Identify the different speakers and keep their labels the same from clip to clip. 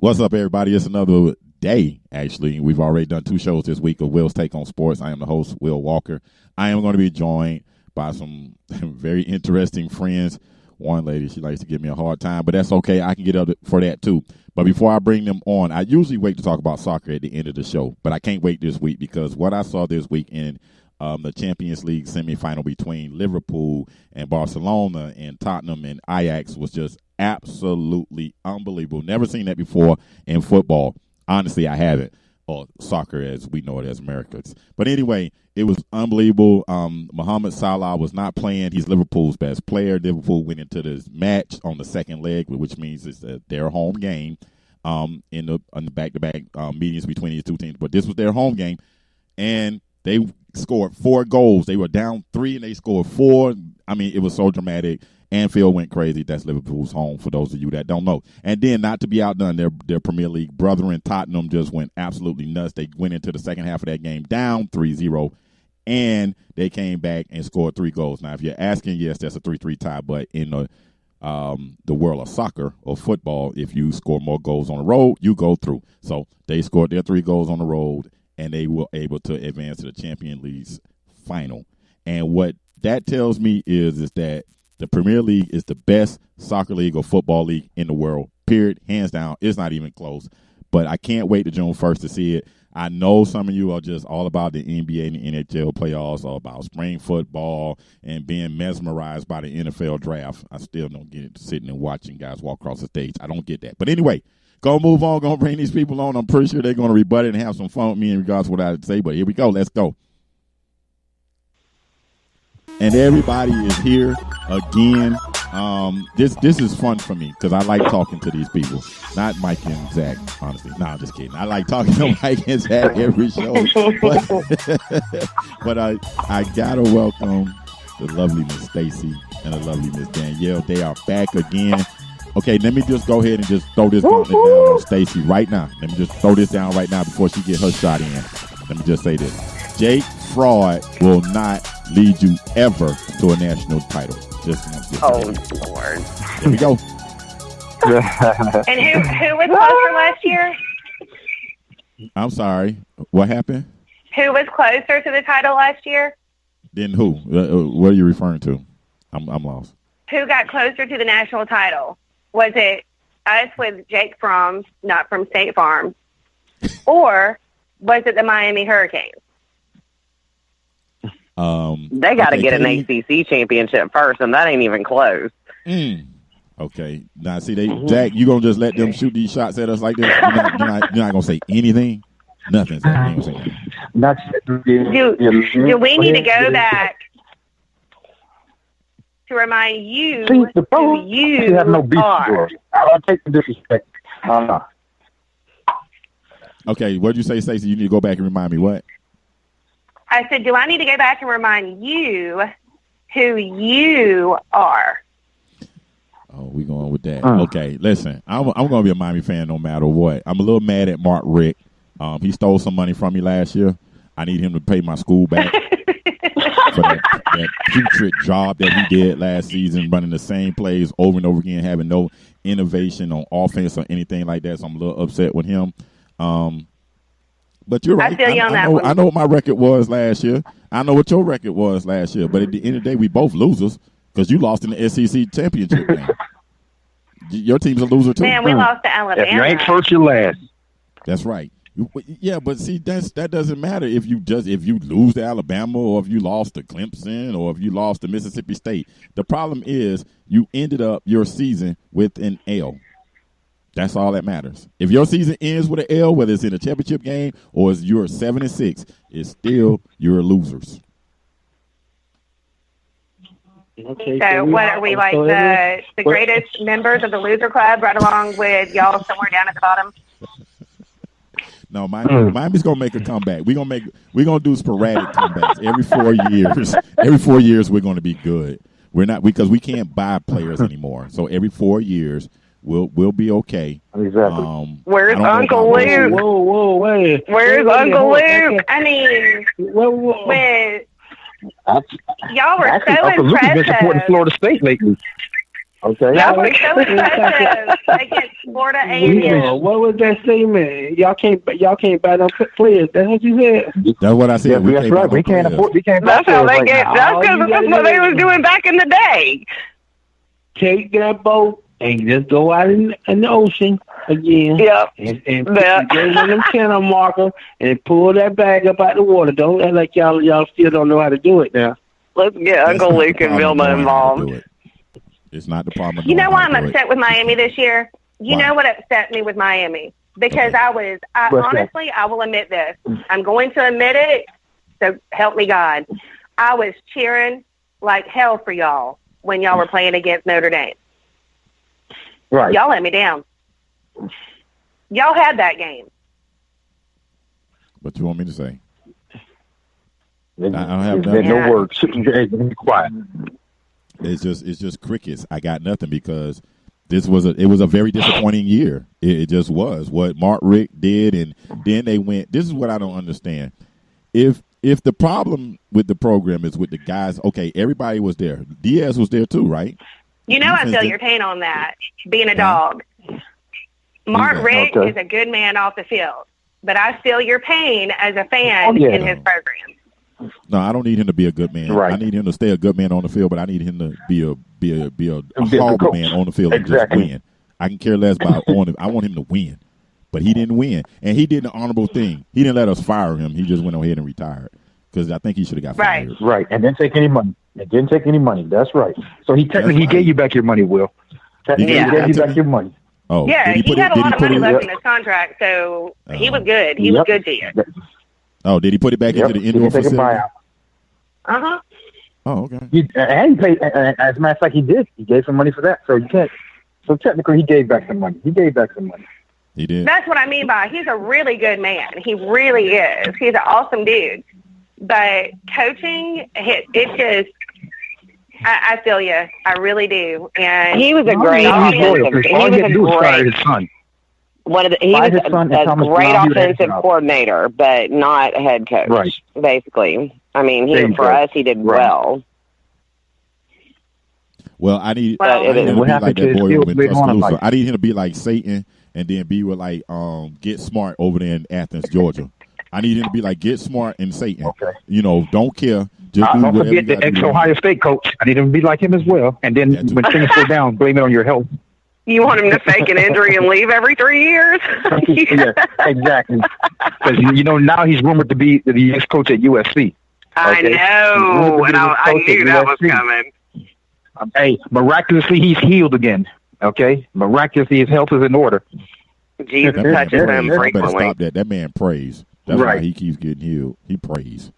Speaker 1: What's up, everybody? It's another day, actually. We've already done 2 shows this week of Will's Take on Sports. I am the host, Will Walker. I am going to be joined by some very interesting friends. One lady, she likes to give me a hard time, but that's okay. I can get up for that, too. But before I bring them on, I usually wait to talk about soccer at the end of the show, but I can't wait this week because what I saw this week in the Champions League semifinal between Liverpool and Barcelona and Tottenham and Ajax was just absolutely unbelievable. Never seen that before in football. Honestly, I haven't. Or soccer as we know it as Americans. But anyway, it was unbelievable. Mohamed Salah was not playing. He's Liverpool's best player. Liverpool went into this match on the second leg, which means it's their home game on the back-to-back meetings between these two teams. But this was their home game, and they scored 4 goals. They were down 3, and they scored 4. I mean, it was so dramatic. Anfield went crazy. That's Liverpool's home, for those of you that don't know. And then, not to be outdone, their Premier League brethren, Tottenham, just went absolutely nuts. They went into the second half of that game down 3-0, and they came back and scored 3 goals. Now, if you're asking, yes, that's a 3-3 tie, but in the world of soccer or football, if you score more goals on the road, you go through. So they scored their 3 goals on the road, and they were able to advance to the Champions League's final. And what that tells me is that the Premier League is the best soccer league or football league in the world, period, hands down. It's not even close. But I can't wait to June 1st to see it. I know some of you are just all about the NBA and the NHL playoffs, or about spring football and being mesmerized by the NFL draft. I still don't get it, sitting and watching guys walk across the stage. I don't get that. But anyway, gonna move on, gonna bring these people on. I'm pretty sure they're gonna rebut it and have some fun with me in regards to what I say. But here we go. Let's go. And everybody is here again. This is fun for me because I like talking to these people. Not Mike and Zack, honestly. No, I'm just kidding. I like talking to Mike and Zack every show. But I gotta welcome the lovely Miss Stacey and the lovely Miss Danielle. They are back again. Okay, let me just go ahead and just throw this down on Stacey right now. Let me just throw this down right now before she get her shot in. Let me just say this. Jake Fraud will not lead you ever to a national title.
Speaker 2: Lord.
Speaker 1: Here we go.
Speaker 2: And who was closer last year?
Speaker 1: I'm sorry. What happened?
Speaker 2: Who was closer to the title last year?
Speaker 1: Then who? What are you referring to? I'm lost.
Speaker 2: Who got closer to the national title? Was it us with Jake Fromm, not from State Farm, or was it the Miami Hurricanes?
Speaker 3: They got to get an ACC championship first, and that ain't even close.
Speaker 1: Okay. Now, see, Jack, you going to just let them shoot these shots at us like this? You're not going to say anything? Nothing. Jack. You ain't gonna say
Speaker 2: do we need to go back to remind you who you
Speaker 4: have no beef
Speaker 2: are?
Speaker 4: I'll take the disrespect.
Speaker 1: Okay, what did you say, Stacey? You need to go back and remind me what?
Speaker 2: I said, do I need to go back and remind you who you are?
Speaker 1: Oh, we going with that. Okay, listen, I'm going to be a Miami fan no matter what. I'm a little mad at Mark Richt. He stole some money from me last year. I need him to pay my school back for that putrid job that he did last season, running the same plays over and over again, having no innovation on offense or anything like that. So I'm a little upset with him. But you're right.
Speaker 2: I feel you on that one.
Speaker 1: I know what my record was last year. I know what your record was last year. But at the end of the day, we both losers because you lost in the SEC championship game. Your team's a loser too.
Speaker 2: Man, we lost to Alabama.
Speaker 4: If you ain't first, you last.
Speaker 1: That's right. Yeah, but see, that doesn't matter if you lose to Alabama or if you lost to Clemson or if you lost to Mississippi State. The problem is you ended up your season with an L. That's all that matters. If your season ends with an L, whether it's in a championship game or it's you're 7-6, it's still you're losers.
Speaker 4: Okay,
Speaker 2: So what are we, like the greatest members of the loser club, right along with y'all somewhere down at the bottom?
Speaker 1: No, Miami's gonna make a comeback. We're gonna do sporadic comebacks every 4 years. Every 4 years we're gonna be good. We're not because we can't buy players anymore. So every 4 years we'll be okay.
Speaker 4: Exactly.
Speaker 2: Where's Uncle Luke?
Speaker 4: Whoa, wait.
Speaker 2: Where's Uncle Luke? I mean, when y'all were so
Speaker 4: Uncle Luke has been supporting
Speaker 2: impressive.
Speaker 4: Florida State lately. Okay.
Speaker 2: Y'all were so impressive against Florida A&M.
Speaker 4: What was that statement? Y'all can't buy no players. That's what you said.
Speaker 1: That's what I said.
Speaker 5: That's right. We can't afford. We can't.
Speaker 3: That's how they get. That's because
Speaker 4: All
Speaker 3: that's
Speaker 4: you
Speaker 3: what
Speaker 4: gotta
Speaker 3: they was doing back in the day.
Speaker 4: Take that boat and just go out in the ocean again.
Speaker 3: Yep.
Speaker 4: And get one of them tenor marker and pull that bag up out the water. Don't act like y'all still don't know how to do it now.
Speaker 3: Let's get Uncle Luke and Vilma involved.
Speaker 1: It's not the problem.
Speaker 2: You know why I'm upset with Miami this year? You know what upset me with Miami? Because I honestly, I will admit this. I'm going to admit it, so help me God. I was cheering like hell for y'all when y'all were playing against Notre Dame.
Speaker 5: Right.
Speaker 2: Y'all let me down. Y'all had that game.
Speaker 1: What you want me to say?
Speaker 5: I
Speaker 1: don't have
Speaker 5: no words. Be quiet.
Speaker 1: It's just crickets. I got nothing because it was a very disappointing year. It just was what Mark Richt did, and then they went. This is what I don't understand. If the problem with the program is with the guys, okay, everybody was there. Diaz was there too, right?
Speaker 2: You know, I feel your pain on that, being a dog. Mark Richt is a good man off the field, but I feel your pain as a fan in his program.
Speaker 1: No, I don't need him to be a good man.
Speaker 5: Right.
Speaker 1: I need him to stay a good man on the field, but I need him to be a horrible man on the field and just win. I can care less about on him. I want him to win, but he didn't win, and he did an honorable thing. He didn't let us fire him. He just went ahead and retired because I think he should have got fired.
Speaker 5: Right, and didn't take any money. It didn't take any money. That's right. So he technically gave you back your money, Will. Technically, he gave you back your money.
Speaker 1: Oh,
Speaker 2: yeah, he had a lot of money left in his contract, so he was good. He was good to you.
Speaker 1: Oh, did he put it back into the indoor facility?
Speaker 2: Uh-huh.
Speaker 1: Oh, okay.
Speaker 5: And he paid, as a matter of fact, he did. He gave some money for that. So you can't. So technically, he gave back some money. He did.
Speaker 2: That's what I mean by he's a really good man. He really is. He's an awesome dude. But coaching, it just, I feel you. I really do. And
Speaker 3: he was a great offensive. He was a great son. He was a great offensive coordinator, but not a head coach.
Speaker 5: Right.
Speaker 3: Basically, I mean, for us, he did well.
Speaker 1: Well, I need him to be like that boy over in Tuscaloosa. I need him to be like Satan, and then be with like Get Smart over there in Athens, Georgia. I need him to be like Get Smart and Satan. Okay. You know, don't care. Just do
Speaker 5: don't
Speaker 1: whatever
Speaker 5: forget the ex-Ohio State coach. I need him to be like him as well. And then when things go down, blame it on your health.
Speaker 3: You want him to fake an injury and leave every 3 years?
Speaker 5: Yeah, exactly. Because, now he's rumored to be the ex-coach at USC.
Speaker 3: I know, and I knew that was coming.
Speaker 5: Hey, miraculously, he's healed again, okay? Miraculously, his health is in order.
Speaker 3: Jesus touches him frequently.
Speaker 1: Better stop that. That man prays. That's why he keeps getting healed. He prays.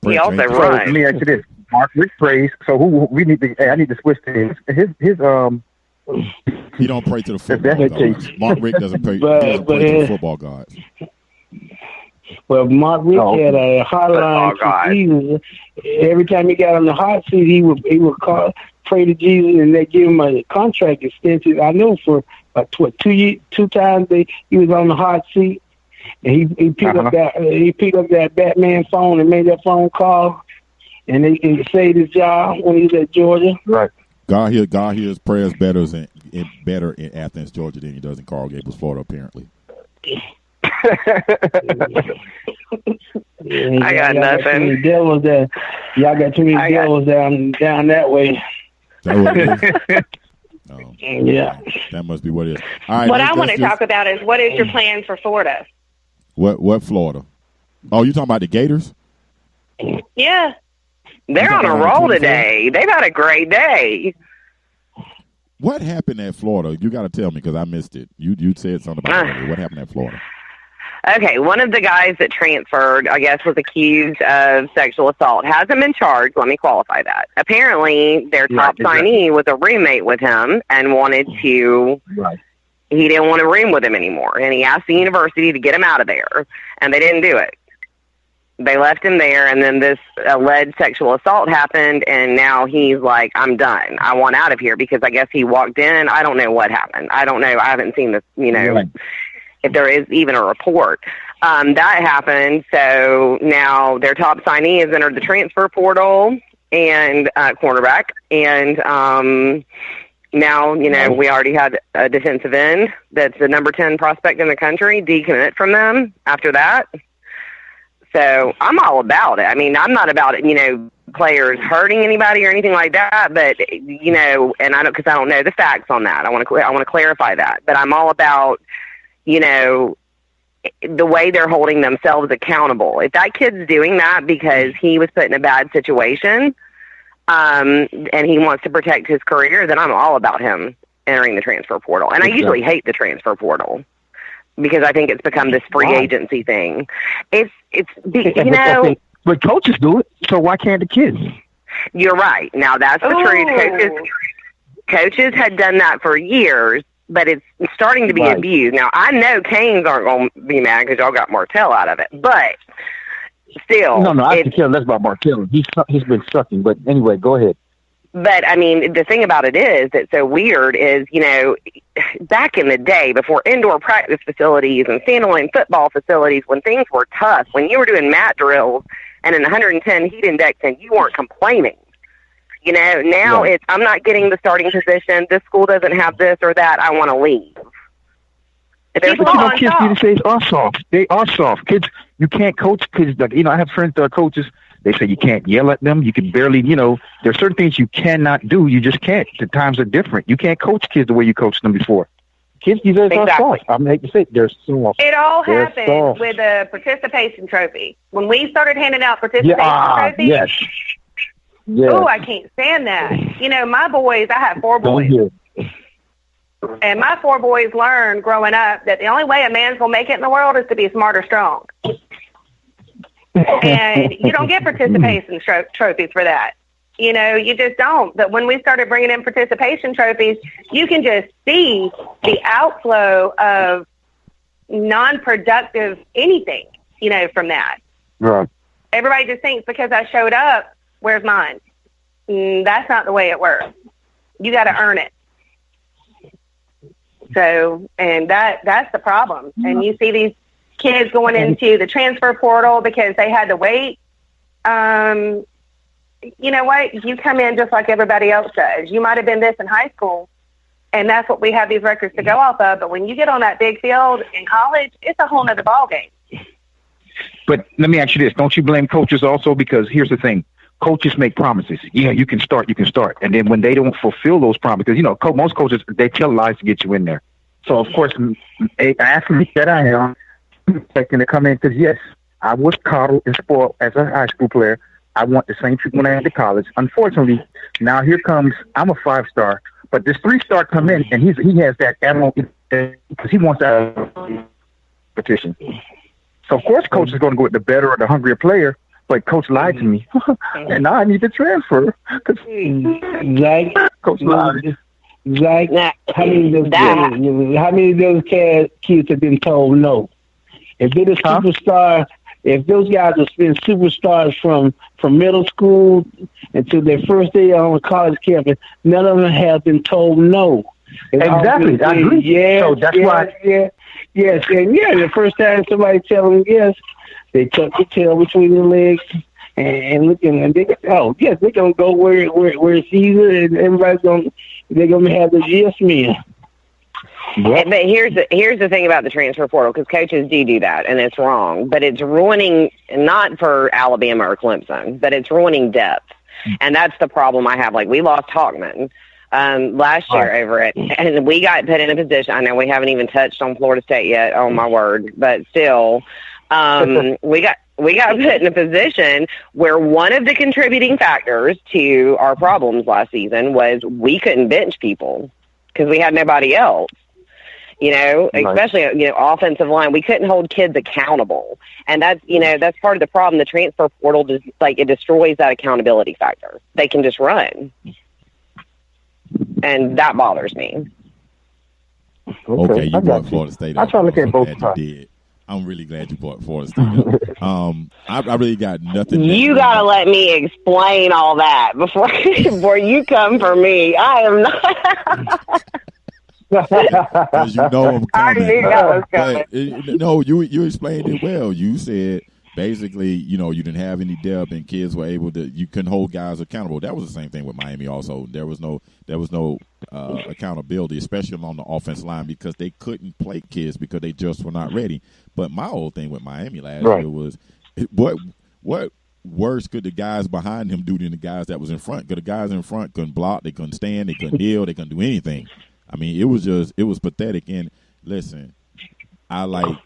Speaker 3: He also runs.
Speaker 5: So, let me ask you this. Mark Richt prays. So I need to switch to his
Speaker 1: he don't pray to the football gods. Mark Richt doesn't pray, to the football gods.
Speaker 4: Well, Mark Richt had a hotline to Jesus. Every time he got on the hot seat, he would pray to Jesus, and they give him a contract extension. I know for 2 times he was on the hot seat, and he picked up that Batman phone and made that phone call, and he saved his job when he was at Georgia.
Speaker 5: Right.
Speaker 1: God hears prayers better in Athens, Georgia, than he does in Coral Gables, Florida, apparently.
Speaker 3: I got nothing.
Speaker 4: Y'all got too many devils down that way.
Speaker 1: Yeah, that must be what it is. All right,
Speaker 2: what I want to talk about is what is your plan for Florida?
Speaker 1: What Florida? Oh, you talking about the Gators?
Speaker 2: Yeah.
Speaker 3: They're on a roll today. They've had a great day.
Speaker 1: What happened at Florida? You got to tell me because I missed it. You said something about it. What happened at Florida?
Speaker 3: Okay, one of the guys that transferred, I guess, was accused of sexual assault. Hasn't been charged. Let me qualify that. Apparently, their top signee was a roommate with him and wanted to. Right. He didn't want to room with him anymore, and he asked the university to get him out of there, and they didn't do it. They left him there, and then this alleged sexual assault happened, and now he's like, I'm done. I want out of here because I guess he walked in. I don't know what happened. I don't know. I haven't seen this, if there is even a report. That happened, so now their top signee has entered the transfer portal, and cornerback. And now, we already had a defensive end that's the number 10 prospect in the country decommit from them after that. So I'm all about it. I mean, I'm not about it, players hurting anybody or anything like that, but and I don't know the facts on that. I want to clarify that, but I'm all about the way they're holding themselves accountable. If that kid's doing that because he was put in a bad situation, and he wants to protect his career, then I'm all about him entering the transfer portal. And I usually hate the transfer portal because I think it's become this free agency thing.
Speaker 6: But coaches do it, so why can't the kids?
Speaker 3: You're right. Now, that's the truth. Coaches had done that for years, but it's starting to be abused. Now, I know Canes aren't going to be mad because y'all got Martell out of it, but still.
Speaker 6: No, I can care less about Martell. He's been sucking, but anyway, go ahead.
Speaker 3: But, I mean, the thing about it is that's so weird is, back in the day before indoor practice facilities and standalone football facilities, when things were tough, when you were doing mat drills and an 110 heat index and you weren't complaining, now it's, I'm not getting the starting position, this school doesn't have this or that, I want to leave.
Speaker 6: But kids these days are soft. They are soft. Kids, you can't coach kids. Like, I have friends that are coaches. They say you can't yell at them. You can barely, there's certain things you cannot do. You just can't. The times are different. You can't coach kids the way you coached them before. Kids these days are soft. I'm going to say they're soft.
Speaker 2: It all happened with a participation trophy. When we started handing out participation trophies.
Speaker 6: Yes.
Speaker 2: Oh, I can't stand that. My boys, I have 4 boys. And my 4 boys learned growing up that the only way a man's going to make it in the world is to be smart or strong. And you don't get participation trophies for that. You just don't. But when we started bringing in participation trophies, you can just see the outflow of non-productive anything, from that.
Speaker 6: Right.
Speaker 2: Everybody just thinks because I showed up, where's mine? That's not the way it works. You got to earn it. So, and that's the problem. And you see these kids going into the transfer portal because they had to wait. You know what? You come in just like everybody else does. You might have been this in high school, and that's what we have these records to go off of. But when you get on that big field in college, it's a whole nother ballgame.
Speaker 6: But let me ask you this. Don't you blame coaches also? Because here's the thing. Coaches make promises. You can start. And then when they don't fulfill those promises, most coaches, they tell lies to get you in there. So, of course, an athlete that I am, expecting to come in because, yes, I was coddled and spoiled as a high school player. I want the same treatment when I went to college. Unfortunately, now here comes, I'm a 5-star, but this 3-star come in, and he has that animal because he wants that competition. So, of course, coach is going to go with the better or the hungrier player, but coach lied to me. And now I need to transfer.
Speaker 4: Coach lied. Zack, how many of those kids have been told no? If they're a superstar, if those guys have been superstars from middle school until their first day on college campus, none of them have been told no.
Speaker 6: Exactly. I agree.
Speaker 4: Yes, so that's why. Yes. And the first time somebody tells them yes, they tuck their tail between their legs and looking, and they're gonna go where it's easy, and they're gonna have the yes men.
Speaker 3: But here's the thing about the transfer portal, because coaches do that, and it's wrong. But it's ruining, not for Alabama or Clemson, but it's ruining depth. And that's the problem I have. Like, we lost Hawkman last year over it, and we got put in a position. I know we haven't even touched on Florida State yet, oh my word, but still, we got put in a position where one of the contributing factors to our problems last season was we couldn't bench people because we had nobody else. Especially, offensive line. We couldn't hold kids accountable. And that's part of the problem. The transfer portal, it destroys that accountability factor. They can just run. And that bothers me.
Speaker 1: Okay, you brought Florida State up.
Speaker 6: I'm trying to look at both sides.
Speaker 1: I'm really glad you brought Florida State up. I really got nothing.
Speaker 3: You got to let me explain all that before you come for me. I am not.
Speaker 1: Because I'm coming.
Speaker 3: I knew that was coming.
Speaker 1: No, you explained it well. You said basically, you didn't have any depth, and kids were able to. You couldn't hold guys accountable. That was the same thing with Miami. Also, there was no accountability, especially on the offensive line, because they couldn't play kids because they just were not ready. But my whole thing with Miami last year was, what worse could the guys behind him do than the guys that was in front? Because the guys in front couldn't block, they couldn't stand, they couldn't kneel, they couldn't do anything. I mean, it was pathetic. And listen, I like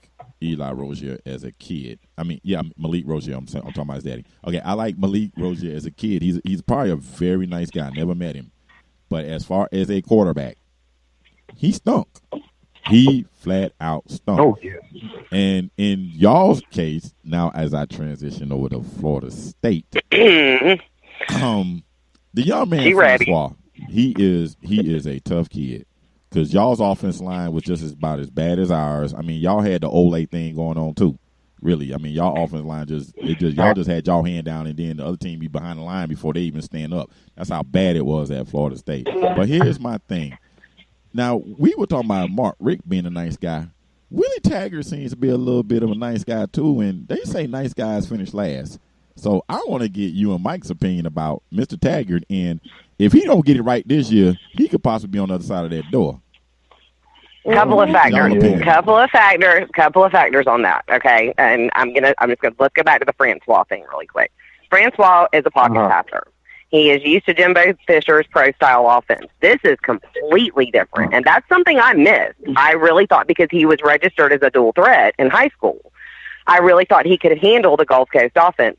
Speaker 1: Eli Rozier as a kid. I mean, yeah, Malik Rozier. I'm talking about his daddy. Okay, I like Malik Rozier as a kid. He's probably a very nice guy. Never met him, but as far as a quarterback, he stunk. He flat out stunk.
Speaker 6: Oh yeah.
Speaker 1: And in y'all's case, now as I transition over to Florida State, the young man Francois, he is a tough kid. Because y'all's offense line was just about as bad as ours. I mean, y'all had the Ole thing going on too. Really, I mean, y'all offense line y'all just had y'all hand down, and then the other team be behind the line before they even stand up. That's how bad it was at Florida State. But here's my thing. Now, we were talking about Mark Richt being a nice guy. Willie Taggart seems to be a little bit of a nice guy too, and they say nice guys finish last. So I want to get you and Mike's opinion about Mr. Taggart, and if he don't get it right this year, he could possibly be on the other side of that door.
Speaker 3: Couple of factors on that. Okay, and let's go back to the Francois thing really quick. Francois is a pocket passer. He is used to Jimbo Fisher's pro-style offense. This is completely different, and that's something I missed. I really thought, because he was registered as a dual threat in high school, I really thought he could handle the Gulf Coast offense.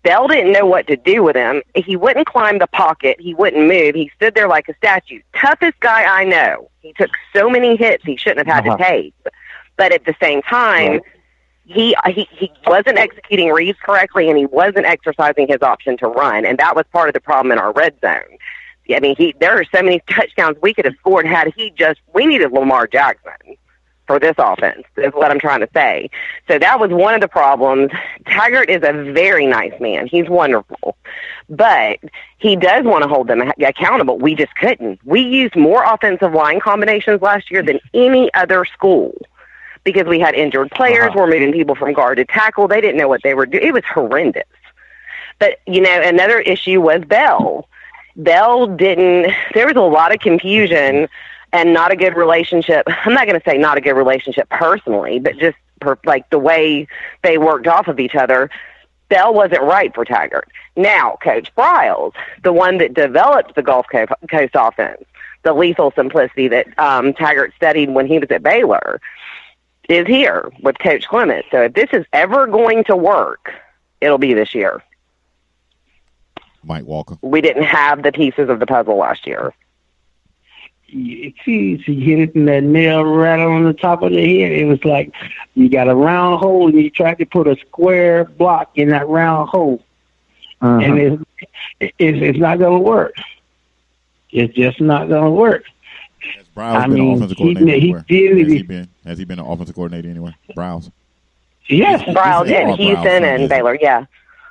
Speaker 3: Bell didn't know what to do with him. He wouldn't climb the pocket. He wouldn't move. He stood there like a statue. Toughest guy I know. He took so many hits he shouldn't have had to take. But at the same time, he wasn't executing reads correctly, and he wasn't exercising his option to run, and that was part of the problem in our red zone. I mean, there are so many touchdowns we could have scored had we needed Lamar Jackson for this offense, is what I'm trying to say. So that was one of the problems. Taggart is a very nice man. He's wonderful. But he does want to hold them accountable. We just couldn't. We used more offensive line combinations last year than any other school because we had injured players. We're moving people from guard to tackle. They didn't know what they were doing. It was horrendous. But, another issue was Bell. There was a lot of confusion and not a good relationship. I'm not going to say not a good relationship personally, but just like the way they worked off of each other. Bell wasn't right for Taggart. Now, Coach Briles, the one that developed the Gulf Coast offense, the lethal simplicity that Taggart studied when he was at Baylor, is here with Coach Clement. So if this is ever going to work, it'll be this year.
Speaker 1: Mike Walker.
Speaker 3: We didn't have the pieces of the puzzle last year.
Speaker 4: You hit it in that nail right on the top of the head. It was like you got a round hole and you tried to put a square block in that round hole. And it's not going to work. It's just not going to work.
Speaker 1: Has Briles been an offensive coordinator anywhere? Has he been an offensive coordinator anywhere? Briles?
Speaker 4: Yes.
Speaker 3: Briles in Houston and Baylor, yeah.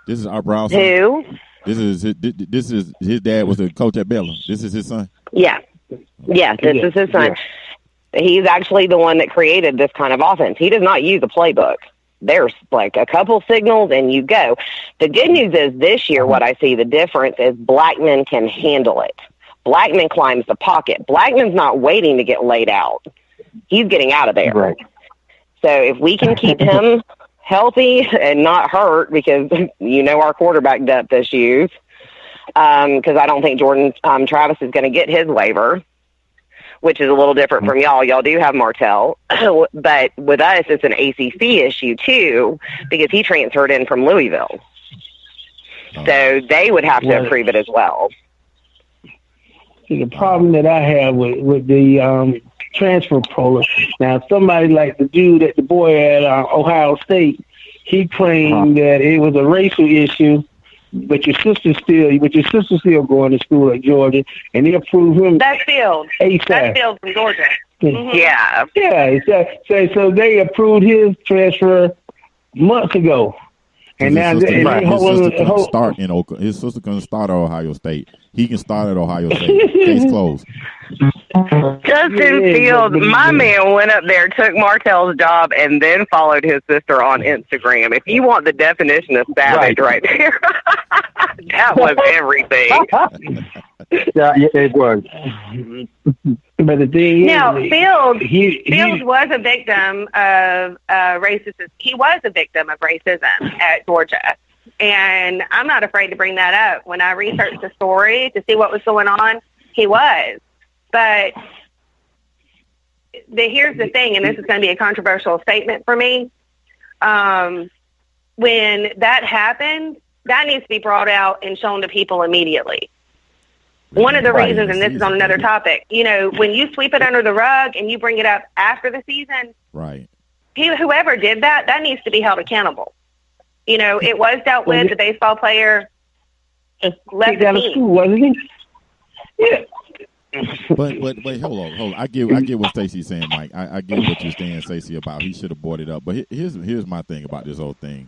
Speaker 1: This is our Briles.
Speaker 3: Who?
Speaker 1: This is his dad was the coach at Baylor. This is his son?
Speaker 3: Yeah. Yeah, this is his son. Yeah. He's actually the one that created this kind of offense. He does not use a playbook. There's like a couple signals and you go. The good news is this year what I see the difference is Blackman can handle it. Blackman climbs the pocket. Blackman's not waiting to get laid out. He's getting out of there.
Speaker 6: Right.
Speaker 3: So if we can keep him healthy and not hurt, because our quarterback depth issues, because I don't think Jordan Travis is going to get his waiver, which is a little different from y'all. Y'all do have Martell. But with us, it's an ACC issue, too, because he transferred in from Louisville. So they would have to approve it as well.
Speaker 4: The problem that I have with the transfer portal, now somebody like the boy at Ohio State, he claimed that it was a racial issue. But your sister's still going to school at Georgia, and they approved him.
Speaker 2: That's Field.
Speaker 4: ASAP.
Speaker 2: That's Field from Georgia.
Speaker 3: Mm-hmm. Yeah.
Speaker 4: Yeah. So they approved his transfer months ago,
Speaker 1: And now his sister couldn't start in Oklahoma. His sister couldn't start at Ohio State. He can start at Ohio State. Case closed.
Speaker 3: Justin Fields, my man went up there, took Martell's job, and then followed his sister on Instagram. If you want the definition of savage right there, that was everything.
Speaker 6: Yeah, it was.
Speaker 4: But the thing
Speaker 2: now,
Speaker 4: is,
Speaker 2: Fields was a victim of racism. He was a victim of racism at Georgia. And I'm not afraid to bring that up. When I researched the story to see what was going on, he was. But here's the thing, and this is going to be a controversial statement for me. When that happened, that needs to be brought out and shown to people immediately. One of the reasons, and this is on another topic, when you sweep it under the rug and you bring it up after the season,
Speaker 1: right?
Speaker 2: Whoever did that needs to be held accountable. It was dealt with. The baseball player left the team.
Speaker 4: School, wasn't he? Yeah.
Speaker 1: But hold on. I get what Stacey's saying, Mike. I get what you're saying, Stacey, about he should have brought it up. But here's my thing about this whole thing.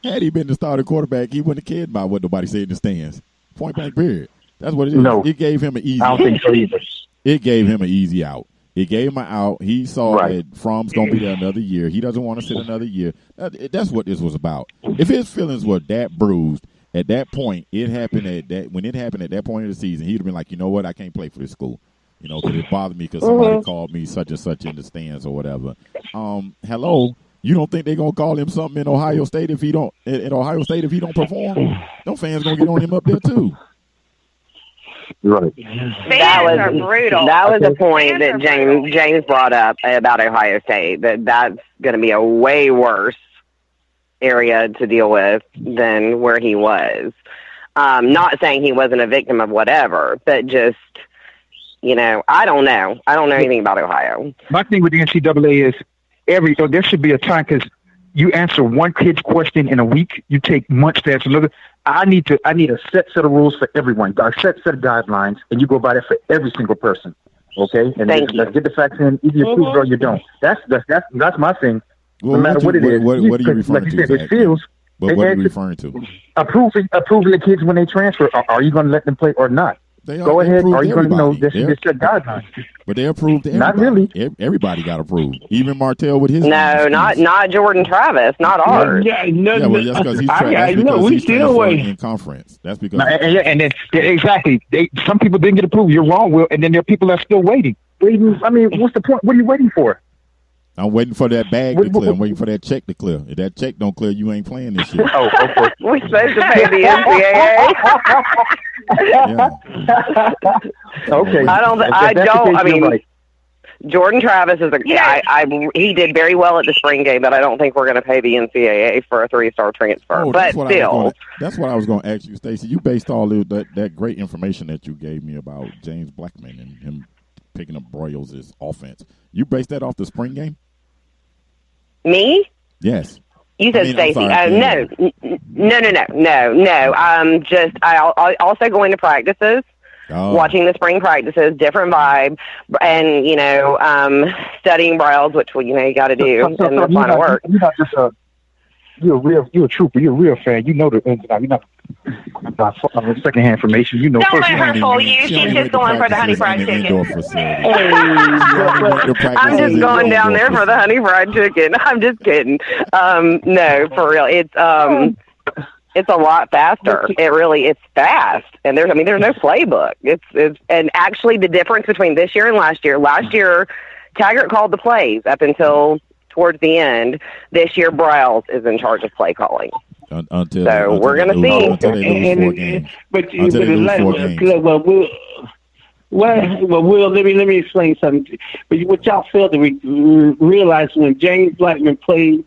Speaker 1: Had he been the starting quarterback, he wouldn't have cared about what nobody said in the stands. Point blank, period. That's what it is.
Speaker 6: No,
Speaker 1: it gave him an easy.
Speaker 6: I don't think so either.
Speaker 1: It gave him an easy out. It gave him an out. He saw that Fromm's going to be there another year. He doesn't want to sit another year. That's what this was about. If his feelings were that bruised at that point, when it happened at that point of the season, he'd have been like, you know what, I can't play for this school. Because it bothered me because somebody called me such and such in the stands or whatever. Hello, you don't think they're gonna call him something in Ohio State if he don't perform? Those fans gonna get on him up there too.
Speaker 6: Right.
Speaker 2: Fans are brutal.
Speaker 3: That was a point that James brought up about Ohio State. That's going to be a way worse area to deal with than where he was. Not saying he wasn't a victim of whatever, but just, I don't know. I don't know anything about Ohio.
Speaker 6: My thing with the NCAA is there should be a time, because you answer one kid's question in a week, you take months to answer another. I need a set of rules for everyone, a set of guidelines, and you go by that for every single person. Okay? And let's get the facts in. Either you prove it or you don't. That's my thing.
Speaker 1: Well,
Speaker 6: no matter what it is.
Speaker 1: What are you referring to?
Speaker 6: Like you said, it feels.
Speaker 1: But what are you referring to?
Speaker 6: Approving the kids when they transfer. Are you going to let them play or not? Go ahead. Are you going to there should be set guidelines?
Speaker 1: But they approved everybody.
Speaker 6: Not really.
Speaker 1: Everybody got approved. Even Martell with his.
Speaker 3: No, not Jordan Travis. Not ours.
Speaker 1: That's because he's still waiting in conference. That's because.
Speaker 6: And then exactly. Some people didn't get approved. You're wrong, Will. And then there are people that are still waiting. I mean, what's the point? What are you waiting for?
Speaker 1: I'm waiting for that bag to clear. I'm waiting for that check to clear. If that check don't clear, you ain't playing this year.
Speaker 6: Okay.
Speaker 3: We're supposed to pay the NCAA.
Speaker 6: Okay.
Speaker 3: I mean, Jordan Travis is a guy. He did very well at the spring game, but I don't think we're going to pay the NCAA for a 3-star transfer. But still.
Speaker 1: That's what I was going to ask you, Stacey. You based all that great information that you gave me about James Blackman and him picking up Broyles' offense. You based that off the spring game?
Speaker 3: Me?
Speaker 1: Yes.
Speaker 3: You said Stacey. No. I also going to practices, watching the spring practices, different vibe, and studying Broyles, which you got to do in the final work.
Speaker 6: You're not just you're a trooper. You're a real fan. You know the ins and outs. You're not secondhand information.
Speaker 2: Don't let her fool you. She's just going for the honey fried chicken.
Speaker 3: I'm just going down there for the honey fried chicken. I'm just kidding. No, for real. It's a lot faster. It's fast. And there's no playbook. And actually the difference between this year and last year, Taggart called the plays up until towards the end. This year, Broyles is in charge of play calling.
Speaker 1: Until
Speaker 3: we're going to
Speaker 1: see.
Speaker 4: Will, let me explain something. But what y'all failed to realize when James Blackman played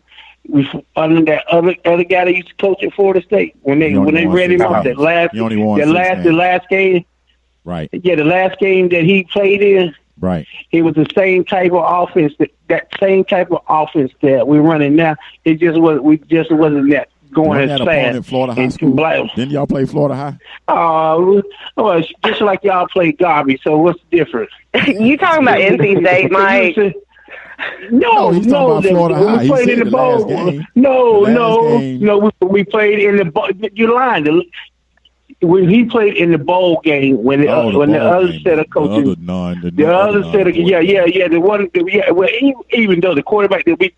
Speaker 4: under that other guy that used to coach at Florida State, when they read him off the last game.
Speaker 1: Right.
Speaker 4: Yeah, the last game that he played in.
Speaker 1: Right.
Speaker 4: It was the same type of offense that same type of offense that we're running now. It just wasn't that going as fast.
Speaker 1: Florida High School. Didn't y'all play Florida High?
Speaker 4: Just like y'all played Garvey. So what's the difference?
Speaker 3: You talking about NC State, Mike?
Speaker 4: No,
Speaker 1: he's talking about Florida High.
Speaker 4: We played in the bowl. No. We played in the bowl. You're lying. When he played in the bowl game, when the other set of coaches, the other set of the one, well, even though the quarterback that we,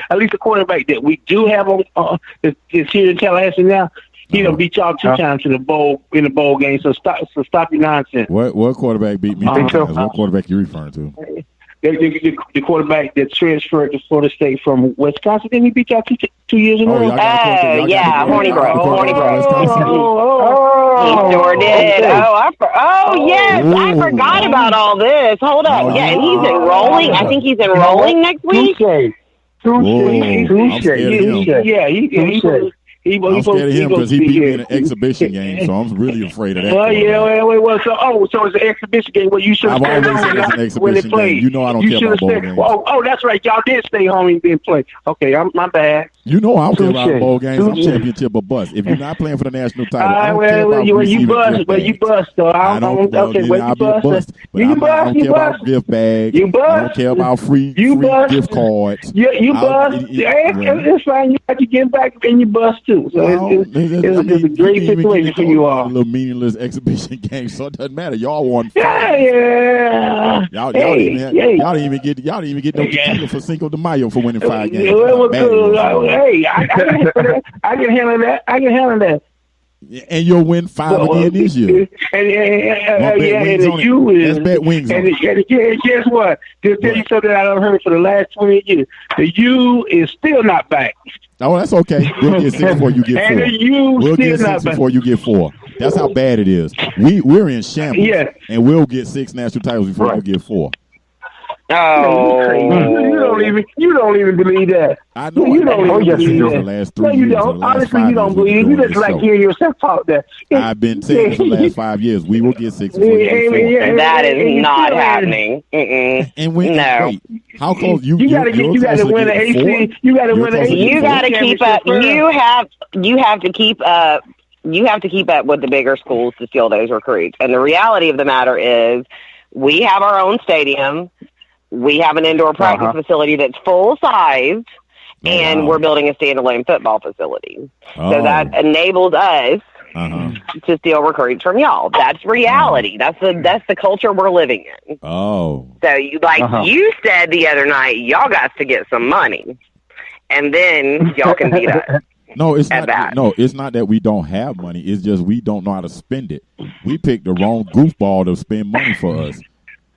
Speaker 4: at least the quarterback that we do have on is here in Tallahassee now, he done beat y'all 2 times in the bowl game. So stop your nonsense.
Speaker 1: What quarterback beat me? What quarterback you referring to?
Speaker 4: The quarterback that transferred to Florida State from Wisconsin. Didn't he beat y'all 2 years in a row?
Speaker 3: Hornibrook. He sure did. Yes, I forgot about all this. Hold up. And he's enrolling. I think he's enrolling next week.
Speaker 4: Touche.
Speaker 1: I'm scared of him because he beat me in an exhibition game, so I'm really afraid of that.
Speaker 4: So it's an exhibition game where you should have
Speaker 1: stayed home it's an exhibition game. You know I don't care about bowl games.
Speaker 4: That's right. Y'all did stay home and didn't play. Okay, my bad.
Speaker 1: You know I don't care about bowl games. I'm championship or bust. If you're not playing for the national title, I don't care about
Speaker 4: you bust, though. I don't care about
Speaker 1: gift bags.
Speaker 4: You bust.
Speaker 1: I don't care about free gift cards.
Speaker 4: You bust. It's fine. You have to get back and you bust too. So it's a great situation for you all.
Speaker 1: A little meaningless exhibition game, so it doesn't matter. Y'all won. Y'all didn't even get no tequila for Cinco de Mayo for winning 5 games.
Speaker 4: Hey, I can handle that.
Speaker 1: And you'll win 5 again this year.
Speaker 4: Let's
Speaker 1: bet wings.
Speaker 4: And guess what? Just tell you something I've heard for the last 20 years. The U is still not back.
Speaker 1: Oh, that's okay. We'll get 6 before you get 4. We'll get 6 before you get 4. That's how bad it is. We're in shambles, and we'll get 6 national titles before you get 4.
Speaker 3: Oh,
Speaker 4: you don't even believe that.
Speaker 1: I know.
Speaker 4: You don't even believe
Speaker 1: that. The last 3 years.
Speaker 4: You don't. Honestly, you don't believe. You just like hearing yourself talk that.
Speaker 1: I've been saying for the last 5 years, we will get 6 before you get 4.
Speaker 3: That is not happening.
Speaker 1: And when wait, how close you
Speaker 4: got to win the AC. You got to win the AC.
Speaker 3: You got to keep up. You have to keep up. You have to keep up with the bigger schools to steal those recruits. And the reality of the matter is, we have our own stadium. We have an indoor practice facility that's full-sized, and we're building a standalone football facility. So that enables us to steal recruits from y'all. That's reality. That's the culture we're living in.
Speaker 1: Oh.
Speaker 3: So you said the other night, y'all got to get some money, and then y'all can beat us.
Speaker 1: No, it's not. No, it's not that we don't have money. It's just we don't know how to spend it. We picked the wrong goofball to spend money for us.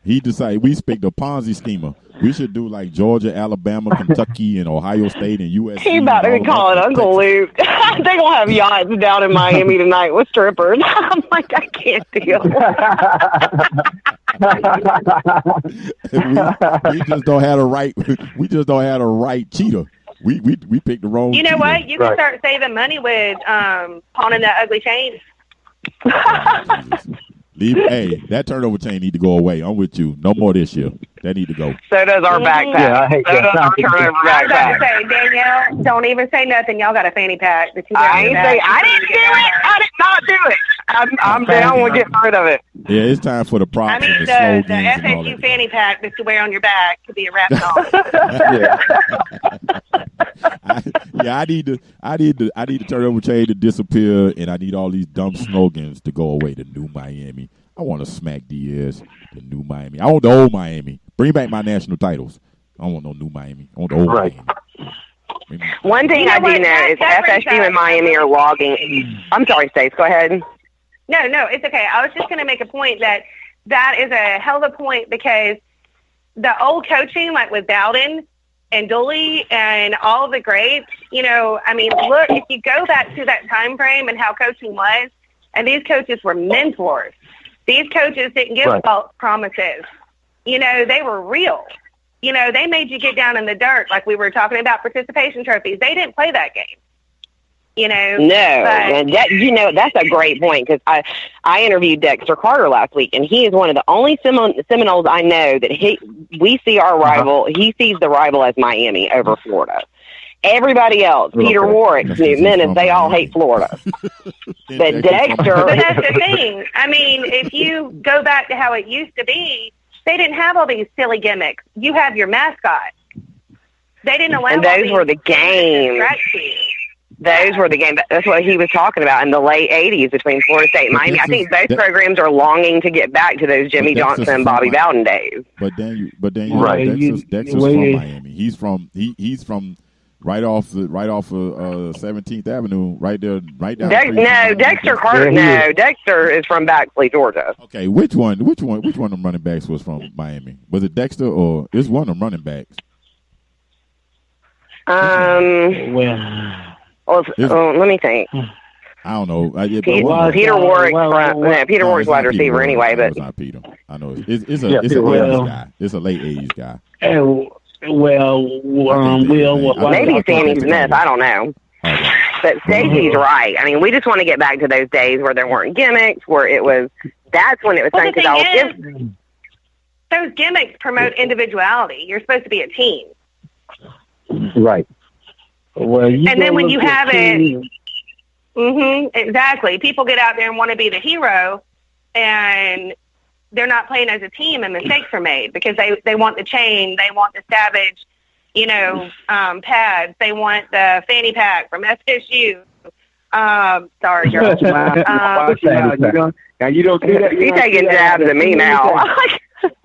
Speaker 1: He decided we picked a Ponzi schemer. We should do like Georgia, Alabama, Kentucky, and Ohio State and USC.
Speaker 3: He about to be calling Uncle Luke. They're going to have yachts down in Miami tonight with strippers. I'm like, I can't deal.
Speaker 1: we just don't have the right. We just don't have the right cheater. We picked the wrong.
Speaker 2: You know
Speaker 1: cheater.
Speaker 2: What? You can start saving money with pawning that ugly chain.
Speaker 1: Hey, that turnover chain need to go away. I'm with you. No more this year. That need to go.
Speaker 3: So does our backpack.
Speaker 5: Yeah, I hate that.
Speaker 3: Our turnover
Speaker 2: I was about
Speaker 3: backpack.
Speaker 2: to say, Danielle, don't even say nothing. Y'all got a fanny pack.
Speaker 3: I didn't do it. I did not do it. I'm down with getting rid of it.
Speaker 1: Yeah, it's time for the props.
Speaker 2: I mean,
Speaker 1: and
Speaker 2: the FHU fanny pack that you wear on your back could be a rap song.
Speaker 1: I need the turnover chain to disappear, and I need all these dumb slogans to go away. The new Miami. I want to smack Diaz. The new Miami. I want the old Miami. Bring back my national titles. I don't want no new Miami. I want the old Miami.
Speaker 3: One thing I do know is FSU and Miami are logging. I'm sorry, Stace. Go ahead.
Speaker 2: No, it's okay. I was just going to make a point that is a hell of a point because the old coaching, like with Bowden and Dooley and all the greats, I mean, look, if you go back to that time frame and how coaching was, and these coaches were mentors. These coaches didn't give false promises. They were real. They made you get down in the dirt like we were talking about participation trophies. They didn't play that game.
Speaker 3: No, that's a great point because I interviewed Dexter Carter last week, and he is one of the only Seminoles I know that we see our rival. He sees the rival as Miami over Florida. Everybody else, Peter Warwick, Newt Menace, they all hate Florida. But Dexter...
Speaker 2: But that's the thing. I mean, if you go back to how it used to be, They didn't have all these silly gimmicks. You have your mascot. They didn't allow.
Speaker 3: And those were the games. Those were the games. That's what he was talking about in the late '80s between Florida State and Miami. I think both programs are longing to get back to those Jimmy Johnson, Bobby Bowden days.
Speaker 1: But then Dexter's from Miami. He's from right off of 17th Avenue, right there, right down.
Speaker 3: Dexter is from Baxley, Georgia.
Speaker 1: Okay, which one of them running backs was from Miami? Was it Dexter or is one of them running backs?
Speaker 3: Let me think.
Speaker 1: I don't know.
Speaker 3: Peter Warwick, Peter Warwick's wide receiver anyway, but
Speaker 1: it's not Peter. I know it's a 80s guy. It's a late 80s guy.
Speaker 3: Maybe Sammy Smith. I don't know.
Speaker 1: Okay.
Speaker 3: But Stacey's right. I mean, we just want to get back to those days where there weren't gimmicks, where it was. That's when it was fun.
Speaker 2: Those gimmicks promote individuality. You're supposed to be a team.
Speaker 5: Right.
Speaker 4: Well,
Speaker 2: and then when you have it, exactly. People get out there and want to be the hero, and they're not playing as a team, and mistakes are made because they want the chain, they want the Savage, pads, they want the fanny pack from FSU. Sorry, girl.
Speaker 4: You don't do that.
Speaker 3: You're taking jabs at me now.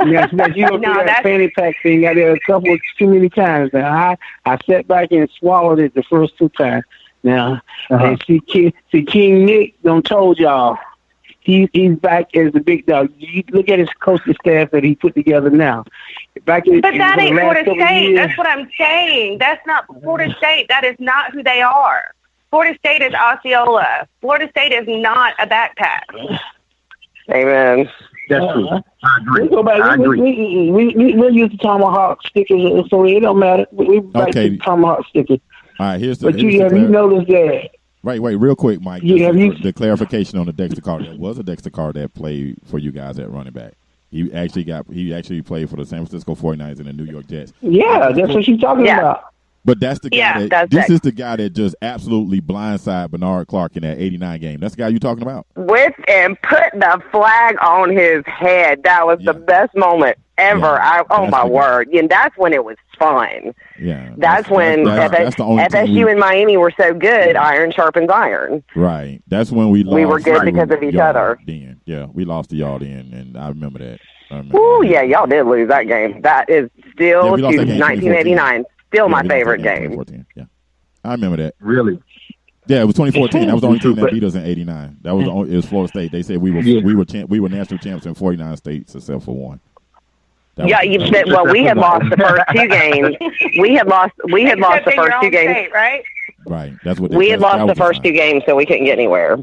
Speaker 4: Yes, you don't do that fanny pack thing. I did a couple too many times. Now I sat back and swallowed it the first 2 times. Now, and see, King Nick done told y'all he's back as the big dog. You look at his coaching staff that he put together now.
Speaker 2: But that ain't Florida State. That's what I'm saying. That's not Florida State. That is not who they are. Florida State is Osceola. Florida State is not a backpack.
Speaker 3: Amen.
Speaker 5: That's true. I agree.
Speaker 4: We'll use the tomahawk stickers, so it don't matter. We back to the tomahawk stickers.
Speaker 1: All right, here's the.
Speaker 4: But you noticed that.
Speaker 1: Wait, real quick, Mike. The clarification on the Dexter Carter. There was a Dexter Carter that played for you guys at running back. He actually played for the San Francisco 49ers and the New York Jets.
Speaker 4: Yeah, that's what she's talking about.
Speaker 1: But that's the guy this is the guy that just absolutely blindsided Bernard Clark in that 89 game. That's the guy you're talking about?
Speaker 3: And put the flag on his head. That was the best moment ever. My word. And that's when it was fun.
Speaker 1: Yeah.
Speaker 3: That's when FSU and Miami were so good, iron sharpens iron.
Speaker 1: Right. That's when we lost.
Speaker 3: We were good because of each other.
Speaker 1: Then. Yeah, we lost to y'all then, and I remember that.
Speaker 3: Yeah, y'all did lose that game. That is still 1989. Still my favorite game.
Speaker 1: Yeah, I remember that.
Speaker 5: Really?
Speaker 1: Yeah, it was 2014. That was the only team that beat us in '89. That was it was Florida State. They said we were national champs in 49 states except for one.
Speaker 3: We had lost the first 2 games. We had lost the first 2 games.
Speaker 2: State, right?
Speaker 1: Right. That's what
Speaker 3: we had lost the first 2 games, so we couldn't get anywhere.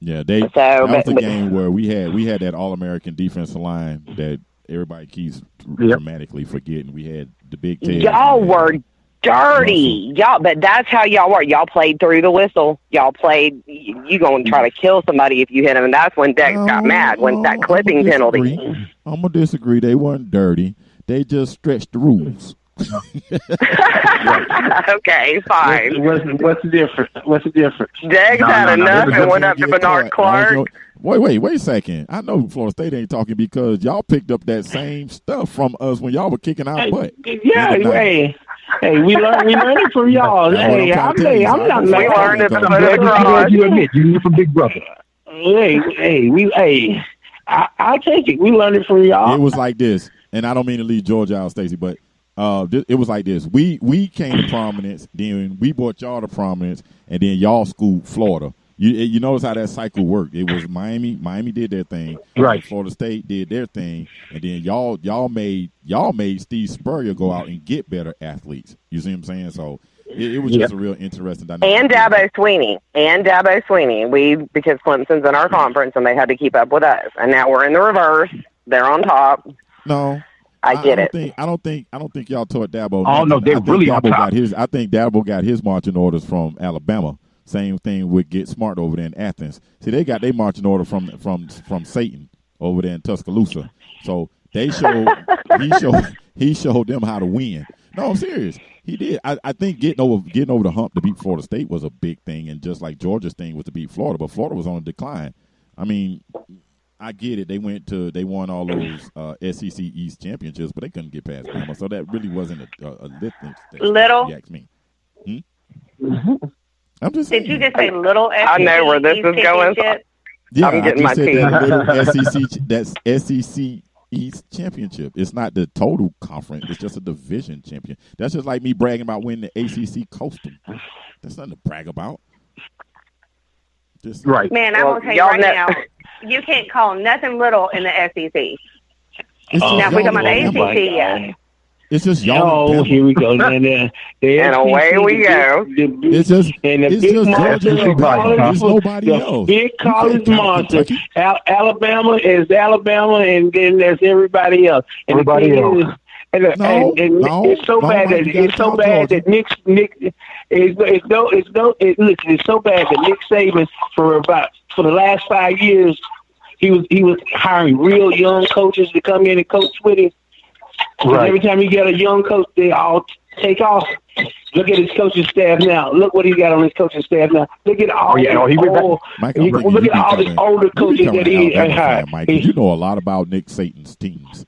Speaker 1: Yeah, that was the game where we had that All-American defensive line that everybody keeps dramatically forgetting. We had the big tail.
Speaker 3: Y'all were dirty. But that's how y'all were. Y'all played through the whistle. Y'all played, you going to try to kill somebody if you hit him, and that's when Dex got mad, when that clipping penalty.
Speaker 1: I'm going to disagree. They weren't dirty. They just stretched the rules.
Speaker 3: Okay, fine.
Speaker 4: What's the difference?
Speaker 3: Dex had enough and went up to Bernard Clark.
Speaker 1: Wait a second. I know Florida State ain't talking because y'all picked up that same stuff from us when y'all were kicking our butt.
Speaker 4: Yeah, we learned it from y'all.
Speaker 3: We learned it from
Speaker 5: you from Big Brother.
Speaker 4: I'll take it. We learned it from y'all.
Speaker 1: It was like this, and I don't mean to leave Georgia out, Stacey, but it was like this. We came to prominence, then we brought y'all to prominence, and then y'all schooled Florida. You notice how that cycle worked. It was Miami did their thing,
Speaker 5: right?
Speaker 1: Florida State did their thing, and then y'all made Steve Spurrier go out and get better athletes. You see what I'm saying? So it was just a real interesting dynamic.
Speaker 3: And Dabo Sweeney, because Clemson's in our conference and they had to keep up with us, and now we're in the reverse. They're on top.
Speaker 1: No. I don't think y'all taught Dabo.
Speaker 5: Oh no, they really on top.
Speaker 1: I think Dabo got his marching orders from Alabama. Same thing with Get Smart over there in Athens. See, they got their marching order from Satan over there in Tuscaloosa. So he showed them how to win. No, I'm serious. He did. I think getting over the hump to beat Florida State was a big thing, and just like Georgia's thing was to beat Florida, but Florida was on a decline. I mean, I get it. They won all those SEC East championships, but they couldn't get past Bama. So that really wasn't a lifting station.
Speaker 2: Little.
Speaker 1: You ask me. I'm just saying.
Speaker 2: Did you just say little SEC
Speaker 3: I know where this
Speaker 2: East
Speaker 3: is going.
Speaker 1: Yeah,
Speaker 3: I'm getting
Speaker 1: I just
Speaker 3: my
Speaker 1: said
Speaker 3: team.
Speaker 1: that little SEC. That's SEC East championship. It's not the total conference. It's just a division champion. That's just like me bragging about winning the ACC Coastal. That's nothing to brag about. Just,
Speaker 6: Right.
Speaker 2: Man, I'm going to tell you right now, you can't call nothing little in the SEC. Now, if we're talking about the ACC, yeah.
Speaker 1: It's just y'all.
Speaker 4: Oh, here we go. And
Speaker 3: away we go.
Speaker 1: It's just Georgia. There's nobody else.
Speaker 4: Big college monster. Alabama is Alabama, and then there's everybody else. And
Speaker 6: everybody else.
Speaker 4: It's so bad that Nick it's so bad that Nick Saban for the last 5 years he was hiring real young coaches to come in and coach with him. Right. Every time you get a young coach, they all take off. Look at his coaching staff now. Look what he got on his coaching staff now. Look at all look at all the older coaches that he hired.
Speaker 1: Mike, you know a lot about Nick Saban's teams.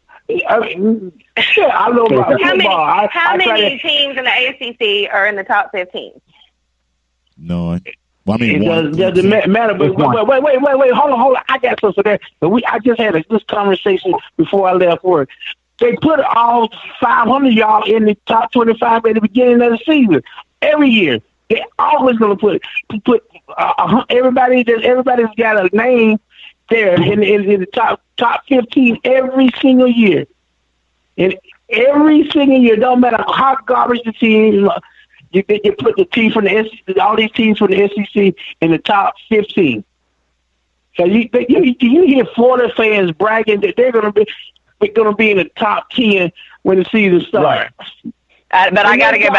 Speaker 4: I mean, I know about football.
Speaker 2: How many teams in the ACC are in the top 15?
Speaker 1: None. Well, I mean,
Speaker 4: it doesn't matter. But wait. Hold on. I got something for that. But I just had this conversation before I left work. They put all 500 y'all in the top 25 at the beginning of the season. Every year, they're always going to put everybody's got a name there in the top 15 every single year. And every single year, don't matter how garbage the team, you put the team from the SEC, all these teams from the SEC in the top 15. So you hear Florida fans bragging that they're going to be in the top 10 when the season starts.
Speaker 3: But I got to go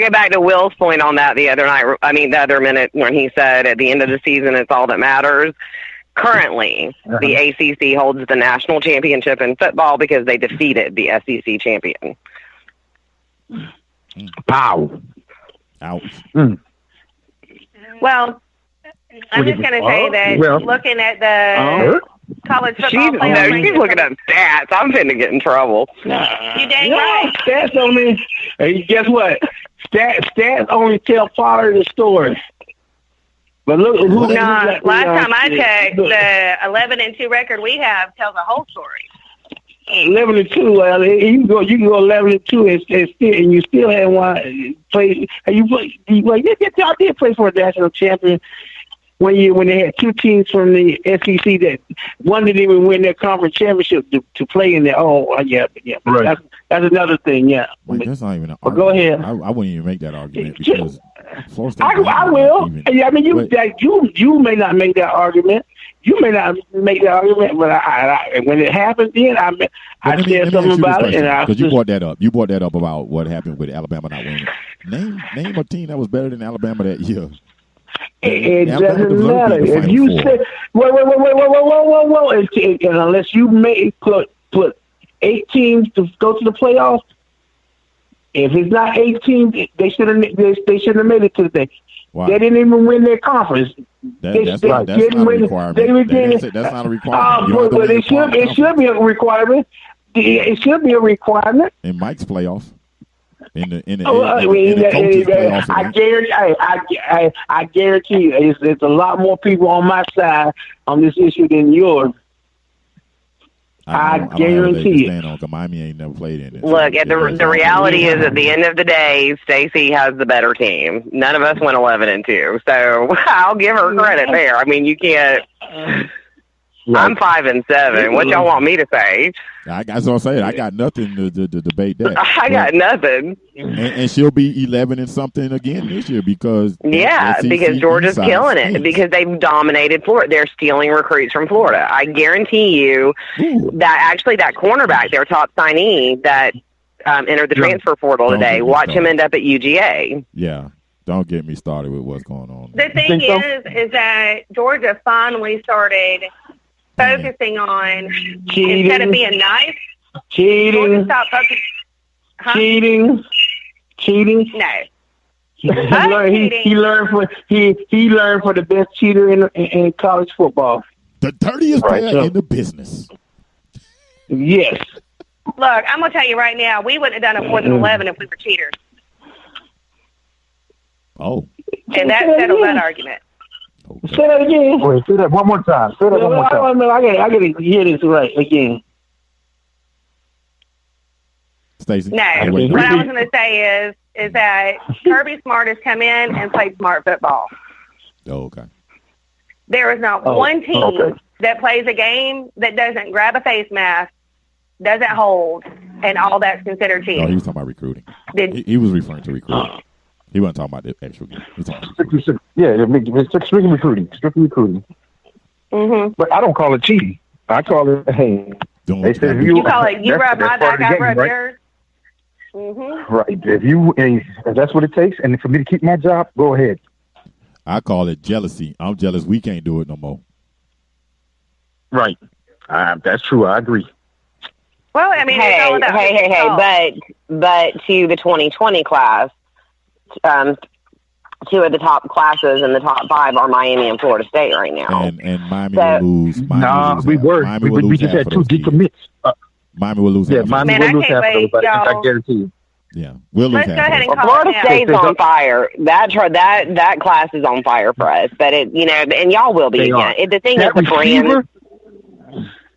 Speaker 3: back to Will's point on that the other minute when he said at the end of the season it's all that matters. Currently, the ACC holds the national championship in football because they defeated the SEC champion.
Speaker 6: Pow.
Speaker 1: Ouch.
Speaker 2: Well, I'm just going to say that looking at the college football playoff.
Speaker 3: She's looking up stats. I'm finna get in trouble.
Speaker 2: You dang right.
Speaker 4: Stats only. Hey, guess what? Stats only tell part of the story. But look,
Speaker 2: last time I checked, the 11-2 record we have tells a whole story.
Speaker 4: 11-2. Well, you can go 11-2 and you still have one play. Y'all did play for a national champion. When they had two teams from the SEC that one didn't even win their conference championship to play in there. Right. That's another thing. Yeah,
Speaker 1: wait, that's not even an
Speaker 4: argument. Go ahead.
Speaker 1: I wouldn't even make that argument because Florida State.
Speaker 4: I will. I mean, you may not make that argument. You may not make that argument, but I when it happens, then I said something about it,
Speaker 1: because you brought that up. You brought that up about what happened with Alabama not winning. Name a team that was better than Alabama that year.
Speaker 4: It doesn't matter if you say whoa. Unless you may put 8 teams to go to the playoffs. If it's not 8 teams, they should have made it to the thing. Wow. They didn't even win their conference.
Speaker 1: That's not a requirement. That's not a requirement.
Speaker 4: But it should be a requirement. It should be a requirement
Speaker 1: in Mike's playoffs. In the
Speaker 4: I guarantee you, there's a lot more people on my side on this issue than yours. I guarantee it.
Speaker 1: Miami ain't never played in it.
Speaker 3: Look, the reality is, at the end of the day, Stacey has the better team. None of us went 11-2, so I'll give her credit there. I mean, you can't. I'm 5-7. What y'all want me to say?
Speaker 1: That's what I'm saying. I got nothing to debate that.
Speaker 3: I got nothing.
Speaker 1: And she'll be 11 and something again this year because
Speaker 3: because Georgia's killing it because they've dominated Florida. They're stealing recruits from Florida. I guarantee you that actually that cornerback, their top signee that entered the transfer portal today, watch him end up at UGA.
Speaker 1: Yeah. Don't get me started with what's going on.
Speaker 2: The thing is that Georgia finally started focusing on cheating. Instead of being nice.
Speaker 4: Cheating. Cheating.
Speaker 2: No.
Speaker 4: He learned for the best cheater in college football.
Speaker 1: The dirtiest player in the business.
Speaker 4: Yes.
Speaker 2: Look, I'm going to tell you right now, we wouldn't have done a 4th and 11 if we were cheaters.
Speaker 1: Oh.
Speaker 2: And that settles that argument.
Speaker 4: Okay. Say that again.
Speaker 5: Wait, say that one more time. Say that one more time.
Speaker 4: I got to hear this right again.
Speaker 1: Stacey?
Speaker 2: No. What I was going to say is that Kirby Smart has come in and played smart football.
Speaker 1: Oh, okay.
Speaker 2: There is not one team that plays a game that doesn't grab a face mask, doesn't hold, and all that's considered cheating.
Speaker 1: No, he was talking about recruiting. He was referring to recruiting. He wasn't talking about the actual game. He was talking about recruiting.
Speaker 5: It's strictly recruiting. Strictly recruiting.
Speaker 2: Mm-hmm.
Speaker 5: But I don't call it cheating. I call it, hey.
Speaker 1: They
Speaker 2: said you call it, you rub my back, I rub yours. Mm-hmm.
Speaker 5: Right. If that's what it takes, and for me to keep my job, go ahead.
Speaker 1: I call it jealousy. I'm jealous we can't do it no more.
Speaker 5: Right. That's true. I agree.
Speaker 2: Well, I mean, it's all about
Speaker 3: but to the 2020 class, 2 of the top classes in the top 5 are Miami and Florida State right now.
Speaker 1: And Miami will lose.
Speaker 5: We just had 2 decommits.
Speaker 1: Miami will lose.
Speaker 5: Yeah, Miami will lose half of those, I guarantee you.
Speaker 1: Yeah, we'll lose.
Speaker 2: Let's go ahead and call
Speaker 3: Florida State's on fire. That class is on fire for us, but and y'all will be again. The thing is, the brand.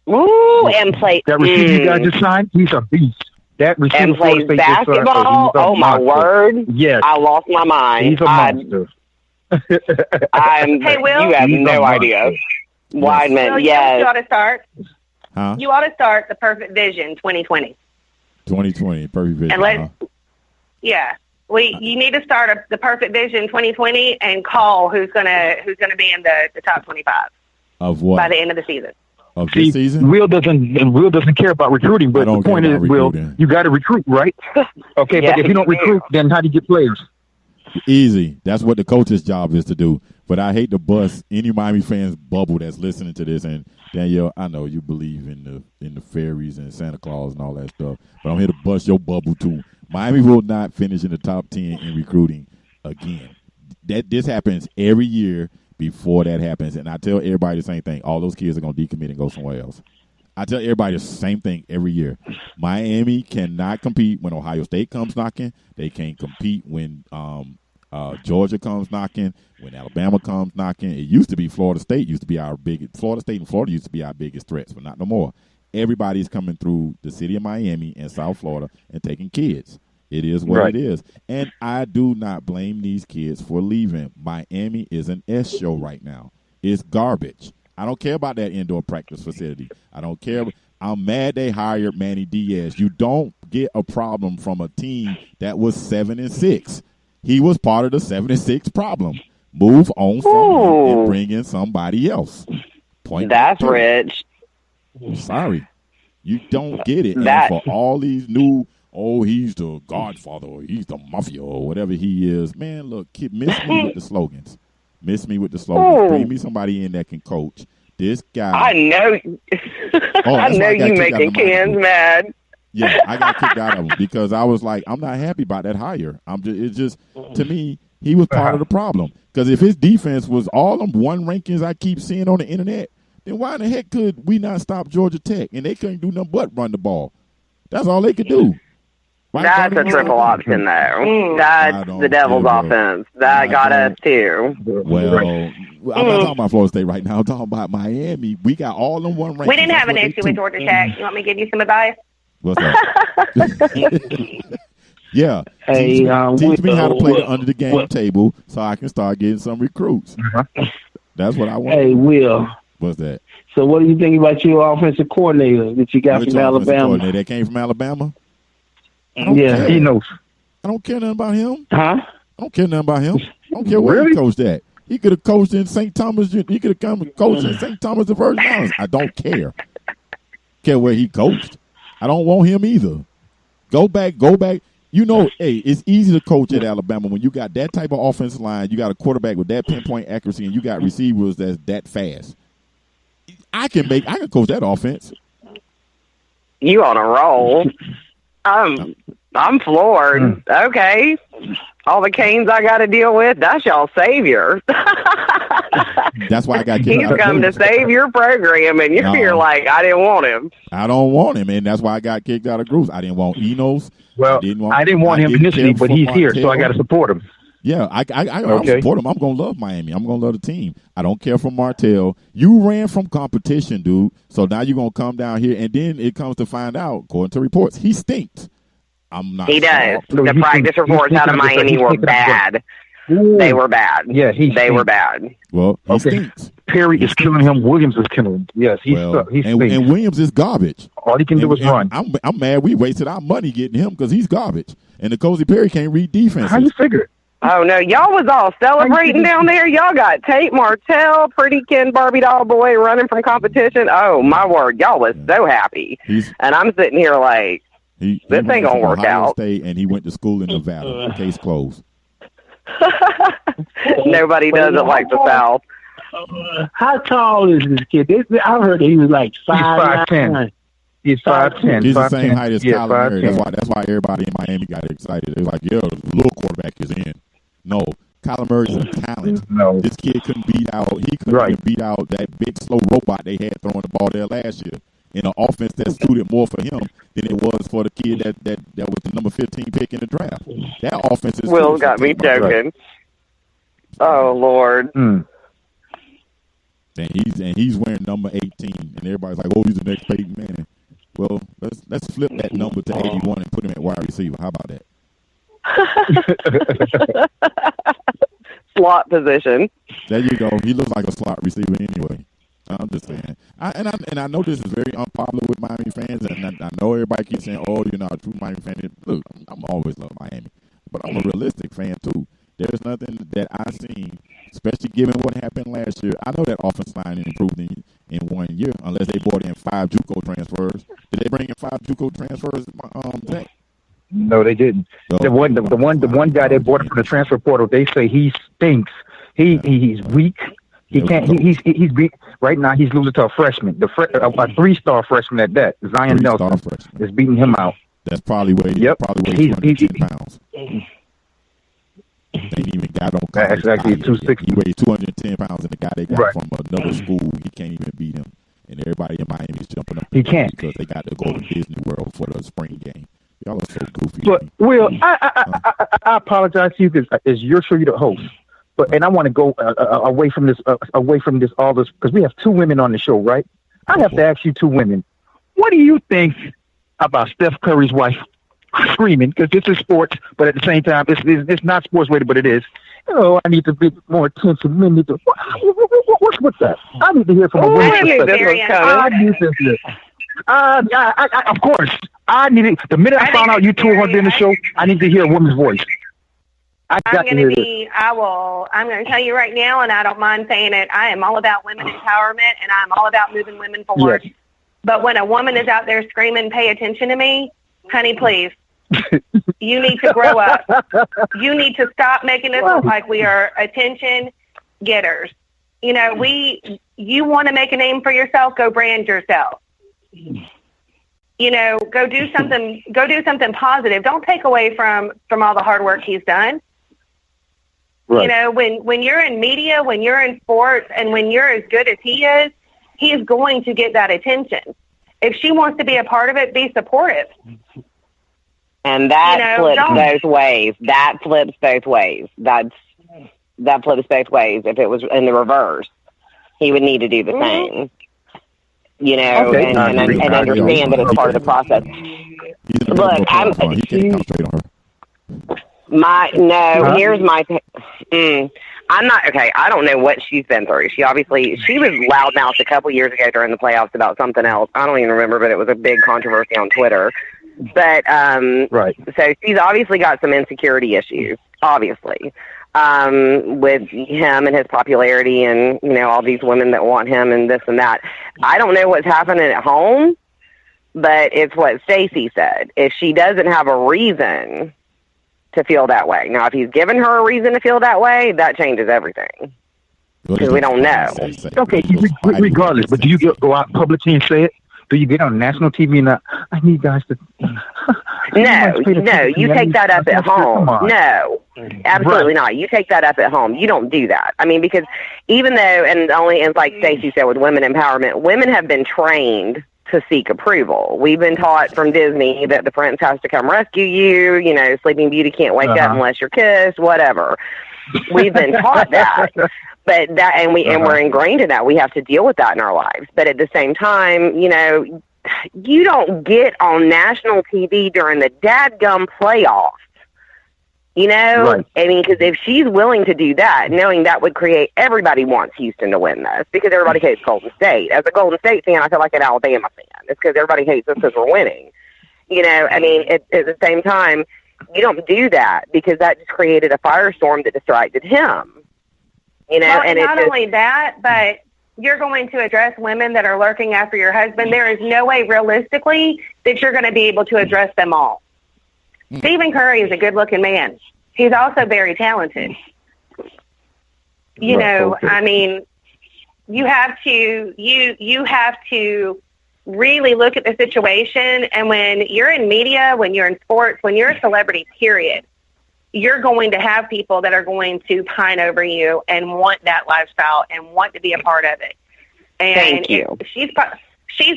Speaker 3: Ooh, and play.
Speaker 5: That receiver you guys just signed, he's a beast. That receiver
Speaker 3: and plays basketball. Oh my word!
Speaker 5: Yes,
Speaker 3: I lost my mind.
Speaker 5: He's a monster.
Speaker 2: Hey, Will,
Speaker 3: you have no idea. Weidman,
Speaker 2: Will,
Speaker 3: yes.
Speaker 2: You ought to start.
Speaker 1: Huh?
Speaker 2: You ought to start the Perfect Vision 2020.
Speaker 1: 2020, Perfect Vision.
Speaker 2: And you need to start the Perfect Vision 2020 and call who's gonna be in the top 25
Speaker 1: of what
Speaker 2: by the end of the season.
Speaker 1: Of this season?
Speaker 5: Will doesn't care about recruiting, but the point is, Will, you got to recruit, right? Okay, but if you don't recruit, then how do you get players?
Speaker 1: Easy. That's what the coach's job is to do. But I hate to bust any Miami fans bubble that's listening to this. And Danielle, I know you believe in the fairies and Santa Claus and all that stuff, but I'm here to bust your bubble too. Miami will not finish in the top 10 in recruiting again. This happens every year. Before that happens, and I tell everybody the same thing. All those kids are going to decommit and go somewhere else. I tell everybody the same thing every year. Miami cannot compete when Ohio State comes knocking. They can't compete when Georgia comes knocking, when Alabama comes knocking. It used to be Florida State used to be our biggest. Florida State and Florida used to be our biggest threats, but not no more. Everybody's coming through the city of Miami and South Florida and taking kids. It is what it is. And I do not blame these kids for leaving. Miami is an S show right now. It's garbage. I don't care about that indoor practice facility. I don't care. I'm mad they hired Manny Diaz. You don't get a problem from a team that was 7-6. He was part of the 7-6 problem. Move on from him and bring in somebody else.
Speaker 3: That's rich.
Speaker 1: Sorry. You don't get it. And for all these new he's the Godfather, or he's the Mafia, or whatever he is. Man, look, miss me with the slogans. Miss me with the slogans. Bring me somebody in that can coach. This guy.
Speaker 3: I know. I know you making cans mad.
Speaker 1: Yeah, I got kicked out of him because I was like, I'm not happy about that hire. To me, he was part of the problem. Because if his defense was all them one rankings I keep seeing on the internet, then why in the heck could we not stop Georgia Tech? And they couldn't do nothing but run the ball. That's all they could do.
Speaker 3: That's a triple option, though. That's the devil's offense. That got us, too.
Speaker 1: Well, I'm not talking about Florida State right now. I'm talking about Miami. We got all in one rank.
Speaker 2: We didn't have an issue with Georgia Tech. You want me to give you some advice?
Speaker 1: What's that? Yeah.
Speaker 4: Hey,
Speaker 1: teach me how to play the under the game table so I can start getting some recruits. That's what I want.
Speaker 4: Hey, Will.
Speaker 1: What's that?
Speaker 4: So what do you think about your offensive coordinator that you got from Alabama?
Speaker 1: That came from Alabama?
Speaker 4: Yeah,
Speaker 5: he knows.
Speaker 1: I don't care nothing about him.
Speaker 4: Huh?
Speaker 1: I don't care nothing about him. I don't care where he coached at. He could have coached in St. Thomas. He could have come and coached in St. Thomas the Virgin Islands. I don't care. Care where he coached. I don't want him either. Go back. You know, hey, it's easy to coach at Alabama when you got that type of offensive line. You got a quarterback with that pinpoint accuracy, and you got receivers that's that fast. I can coach that offense.
Speaker 3: You on a roll. I'm floored. Okay. All the canes I got to deal with, that's y'all savior.
Speaker 1: That's why I got kicked
Speaker 3: He's
Speaker 1: out of
Speaker 3: come to save your program, and you're like, I didn't want him.
Speaker 1: I don't want him, and that's why I got kicked out of groups. I didn't want Enos.
Speaker 6: Well, I didn't want him initially, but he's here, so I got to support him.
Speaker 1: Yeah, I support him. I'm going to love Miami. I'm going to love the team. I don't care for Martell. You ran from competition, dude, so now you're going to come down here, and then it comes to find out, according to reports, he stinks. I'm not.
Speaker 3: He does. The practice reports out of Miami were bad. They were bad.
Speaker 6: Yeah,
Speaker 3: they were bad.
Speaker 1: Well, he stinks.
Speaker 6: Perry is killing him. Williams is killing him. Yes,
Speaker 1: and Williams is garbage.
Speaker 6: All he can do is run.
Speaker 1: I'm mad we wasted our money getting him because he's garbage. And the Cozy Perry can't read defense.
Speaker 6: How you figure it?
Speaker 3: Oh, no. Y'all was all celebrating down there. Y'all got Tate Martell, Pretty Ken, Barbie Doll Boy running from competition. Oh, my word. Y'all was so happy. And I'm sitting here like, this ain't going to work out.
Speaker 1: State, and he went to school in Nevada. Case closed.
Speaker 3: Nobody does it like the South.
Speaker 4: How tall is this kid? I heard he was like 5'10".
Speaker 6: He's 5'10".
Speaker 1: He's the same height as Kyler Murray. That's why everybody in Miami got excited. They're like, the little quarterback is in. No, Kyler Murray's a talent.
Speaker 6: No.
Speaker 1: This kid couldn't beat out. He couldn't even beat out that big slow robot they had throwing the ball there last year. In an offense that suited more for him than it was for the kid that was the number 15 pick in the draft. That offense is.
Speaker 3: Will got me joking. Right. Oh Lord.
Speaker 1: And he's wearing number 18, and everybody's like, "Oh, he's the next Peyton Manning." Well, let's flip that number to 81 and put him at wide receiver. How about that?
Speaker 3: Slot position.
Speaker 1: There you go. He looks like a slot receiver anyway. I'm just saying. I know this is very unpopular with Miami fans, and I know everybody keeps saying, "Oh, you're not a true Miami fan." Look, I'm always love Miami, but I'm a realistic fan too. There's nothing that I've seen, especially given what happened last year. I know that offensive line improved in 1 year, unless they brought in 5 JUCO transfers. Did they bring in 5 JUCO transfers, Zack?
Speaker 6: No, they didn't. The one guy they brought from the transfer portal, they say he stinks. He's weak. He can't. He's beat right now. He's losing to a freshman, a 3-star freshman at that. Zion Nelson is beating him out.
Speaker 1: That's probably where he's 210 pounds. They ain't even got on.
Speaker 6: Exactly, 260.
Speaker 1: He weighs 210 pounds, and the guy they got from another school, he can't even beat him. And everybody in Miami is jumping up.
Speaker 6: He can't
Speaker 1: because they got to go to Disney World for the spring game. Y'all are so goofy.
Speaker 6: But Will, I apologize to you because you're sure you're the host. And I want to go away from this all this because we have 2 women on the show, right? I have to ask you 2 women. What do you think about Steph Curry's wife screaming? Because this is sports, but at the same time, it's not sports related, but it is. I need to be more attention. What's that? I need to hear from a woman. I need to hear. Of course, I need it. The minute I found out you 2 were going to be in the show, I need to hear a woman's voice.
Speaker 2: I'm going to tell you right now, and I don't mind saying it, I am all about women empowerment, and I'm all about moving women forward. Yes. But when a woman is out there screaming, pay attention to me, honey, please. You need to grow up. You need to stop making us look like we are attention getters. You want to make a name for yourself, go brand yourself. Go do something positive. Don't take away from all the hard work he's done. Right. When you're in media, when you're in sports, and when you're as good as he is going to get that attention. If she wants to be a part of it, be supportive.
Speaker 3: And that flips both ways. That flips both ways. That flips both ways. If it was in the reverse, he would need to do the same. And understand that it's part of the process. Look, here's my I'm not okay. I don't know what she's been through. She was loudmouthed a couple years ago during the playoffs about something else. I don't even remember, but it was a big controversy on Twitter. But
Speaker 6: right.
Speaker 3: So she's obviously got some insecurity issues, obviously, with him and his popularity, and all these women that want him and this and that. I don't know what's happening at home, but it's what Stacey said. If she doesn't have a reason to feel that way. Now, if he's given her a reason to feel that way, that changes everything. Because we don't know.
Speaker 6: Okay, regardless, but do you go out publicly and say it? Do you get on national TV and I need guys to...
Speaker 3: No, you take that up at home. No, absolutely not. You take that up at home. You don't do that. I mean, because even though, and like Stacey said with women empowerment, women have been trained to seek approval. We've been taught from Disney that the prince has to come rescue you. You know, Sleeping Beauty can't wake up unless you're kissed, whatever. We've been taught that. But that, and we're ingrained in that. We have to deal with that in our lives. But at the same time, you know, you don't get on national TV during the dadgum playoffs. You know, right. I mean, because if she's willing to do that, knowing that would create, everybody wants Houston to win this because everybody hates Golden State. As a Golden State fan, I feel like an Alabama fan. It's because everybody hates us because we're winning. You know, I mean, at the same time, you don't do that because that just created a firestorm that distracted him. You know,
Speaker 2: well,
Speaker 3: and
Speaker 2: not only that, but you're going to address women that are lurking after your husband. There is no way realistically that you're going to be able to address them all. Stephen Curry is a good-looking man. He's also very talented. You know, I mean, you have to really look at the situation. And when you're in media, when you're in sports, when you're a celebrity, period, you're going to have people that are going to pine over you and want that lifestyle and want to be a part of it. And
Speaker 3: thank you.
Speaker 2: She's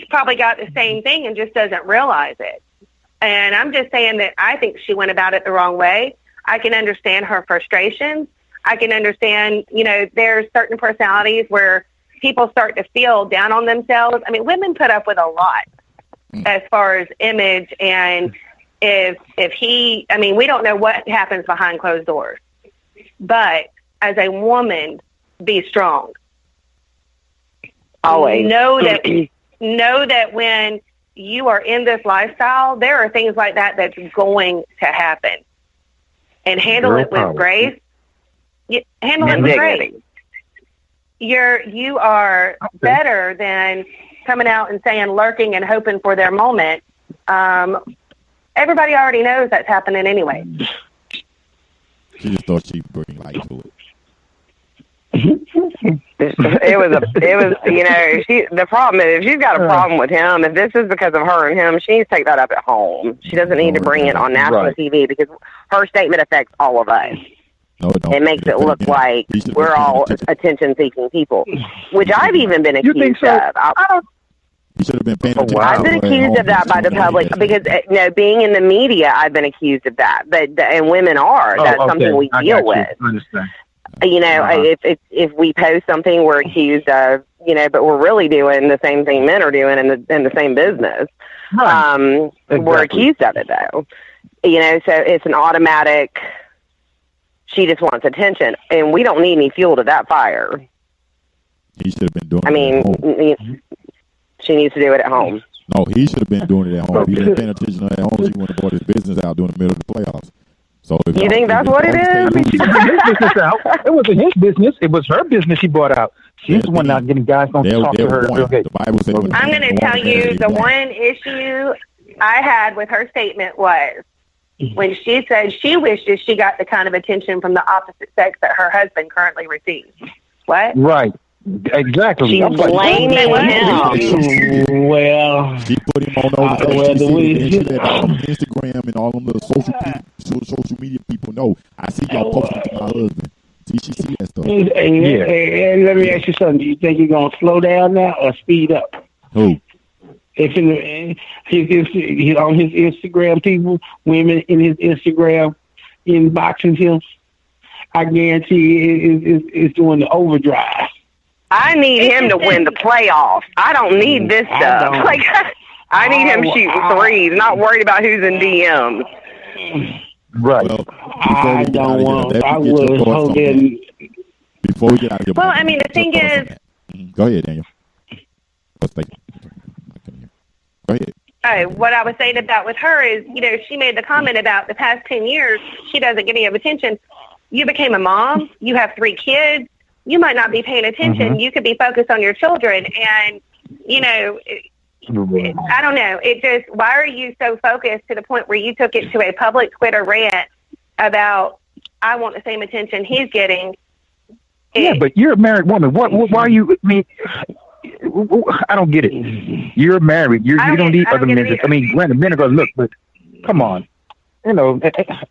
Speaker 2: probably got the same thing and just doesn't realize it. And I'm just saying that I think she went about it the wrong way. I can understand her frustrations. I can understand, you know, there's certain personalities where people start to feel down on themselves. I mean, women put up with a lot as far as image. And if he, I mean, we don't know what happens behind closed doors. But as a woman, be strong.
Speaker 3: Always.
Speaker 2: Know that when you are in this lifestyle, there are things like that that's going to happen. And handle it with grace. Handle it with grace. You are better than coming out and saying lurking and hoping for their moment. Everybody already knows that's happening anyway.
Speaker 1: She just thought she'd bring light to it.
Speaker 3: It was, you know, the problem is if she's got a problem with him, if this is because of her and him, she needs to take that up at home. She doesn't need to bring it on national TV because her statement affects all of us.
Speaker 1: No, it don't.
Speaker 3: It makes it look like we're all attention-seeking people, which I've even been accused of.
Speaker 1: You should have been paying attention.
Speaker 3: I've been accused of that by the public because, you know, being in the media, I've been accused of that. And women are. That's something we deal with.
Speaker 6: I understand.
Speaker 3: You know, if we post something, we're accused of, you know, but we're really doing the same thing men are doing in the same business. Right. We're accused of it, though. You know, so it's an automatic, she just wants attention, and we don't need any fuel to that fire.
Speaker 1: He should have been doing
Speaker 3: it at home. She needs to do it at home.
Speaker 1: No, he should have been doing it at home. If he didn't pay attention at home, she wouldn't have brought his business out during the middle of the playoffs. So
Speaker 3: you think that's what it is?
Speaker 6: I mean, she brought his business out. It wasn't his business. It was her business he brought out. She's the one not getting guys don't talk to her.
Speaker 1: The Bible says
Speaker 2: I'm going to tell you the one issue I had with her statement was when she said she wishes she got the kind of attention from the opposite sex that her husband currently receives. What?
Speaker 6: Right. Exactly.
Speaker 3: She's blaming him.
Speaker 1: Well, she put him on Instagram and all them little social media people know. I see y'all posting to my husband. See, she see that stuff.
Speaker 4: And let me ask you something. Do you think you're gonna slow down now or speed up?
Speaker 1: Who?
Speaker 4: If on his Instagram, people, women in his Instagram inboxing him, I guarantee it's doing the overdrive.
Speaker 3: I need him to win the playoffs. I don't need this stuff. I need him shooting threes, not worried about who's in DMs.
Speaker 6: Right.
Speaker 1: Well,
Speaker 4: I don't want. I would hold in.
Speaker 1: Before we get out of here.
Speaker 2: Well, I mean, the thing is.
Speaker 1: Go ahead, Daniel. Go ahead.
Speaker 2: What I was saying about with her is, you know, she made the comment about the past 10 years, she doesn't get any attention. You became a mom. You have 3 kids. You might not be paying attention. Mm-hmm. You could be focused on your children. And, you know, I don't know. It just, why are you so focused to the point where you took it to a public Twitter rant about, I want the same attention he's getting?
Speaker 6: Yeah, but you're a married woman. Why are you, I mean, I don't get it. You're married. You don't need other men. I mean, granted, men are going to look, but come on. You know,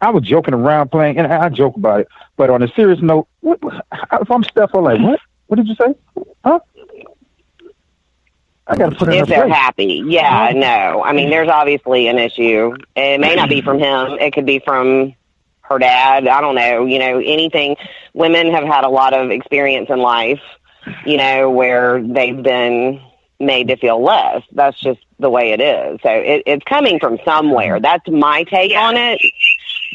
Speaker 6: I was joking around playing, and I joke about it. But on a serious note, if I'm Steph, I'm like, what? What did you say? Huh? I got to put it in
Speaker 3: if they're happy. Yeah, no. I mean, there's obviously an issue. It may not be from him. It could be from her dad. I don't know. You know, anything. Women have had a lot of experience in life, you know, where they've been made to feel less. That's just the way it is. So it's coming from somewhere. That's my take on it.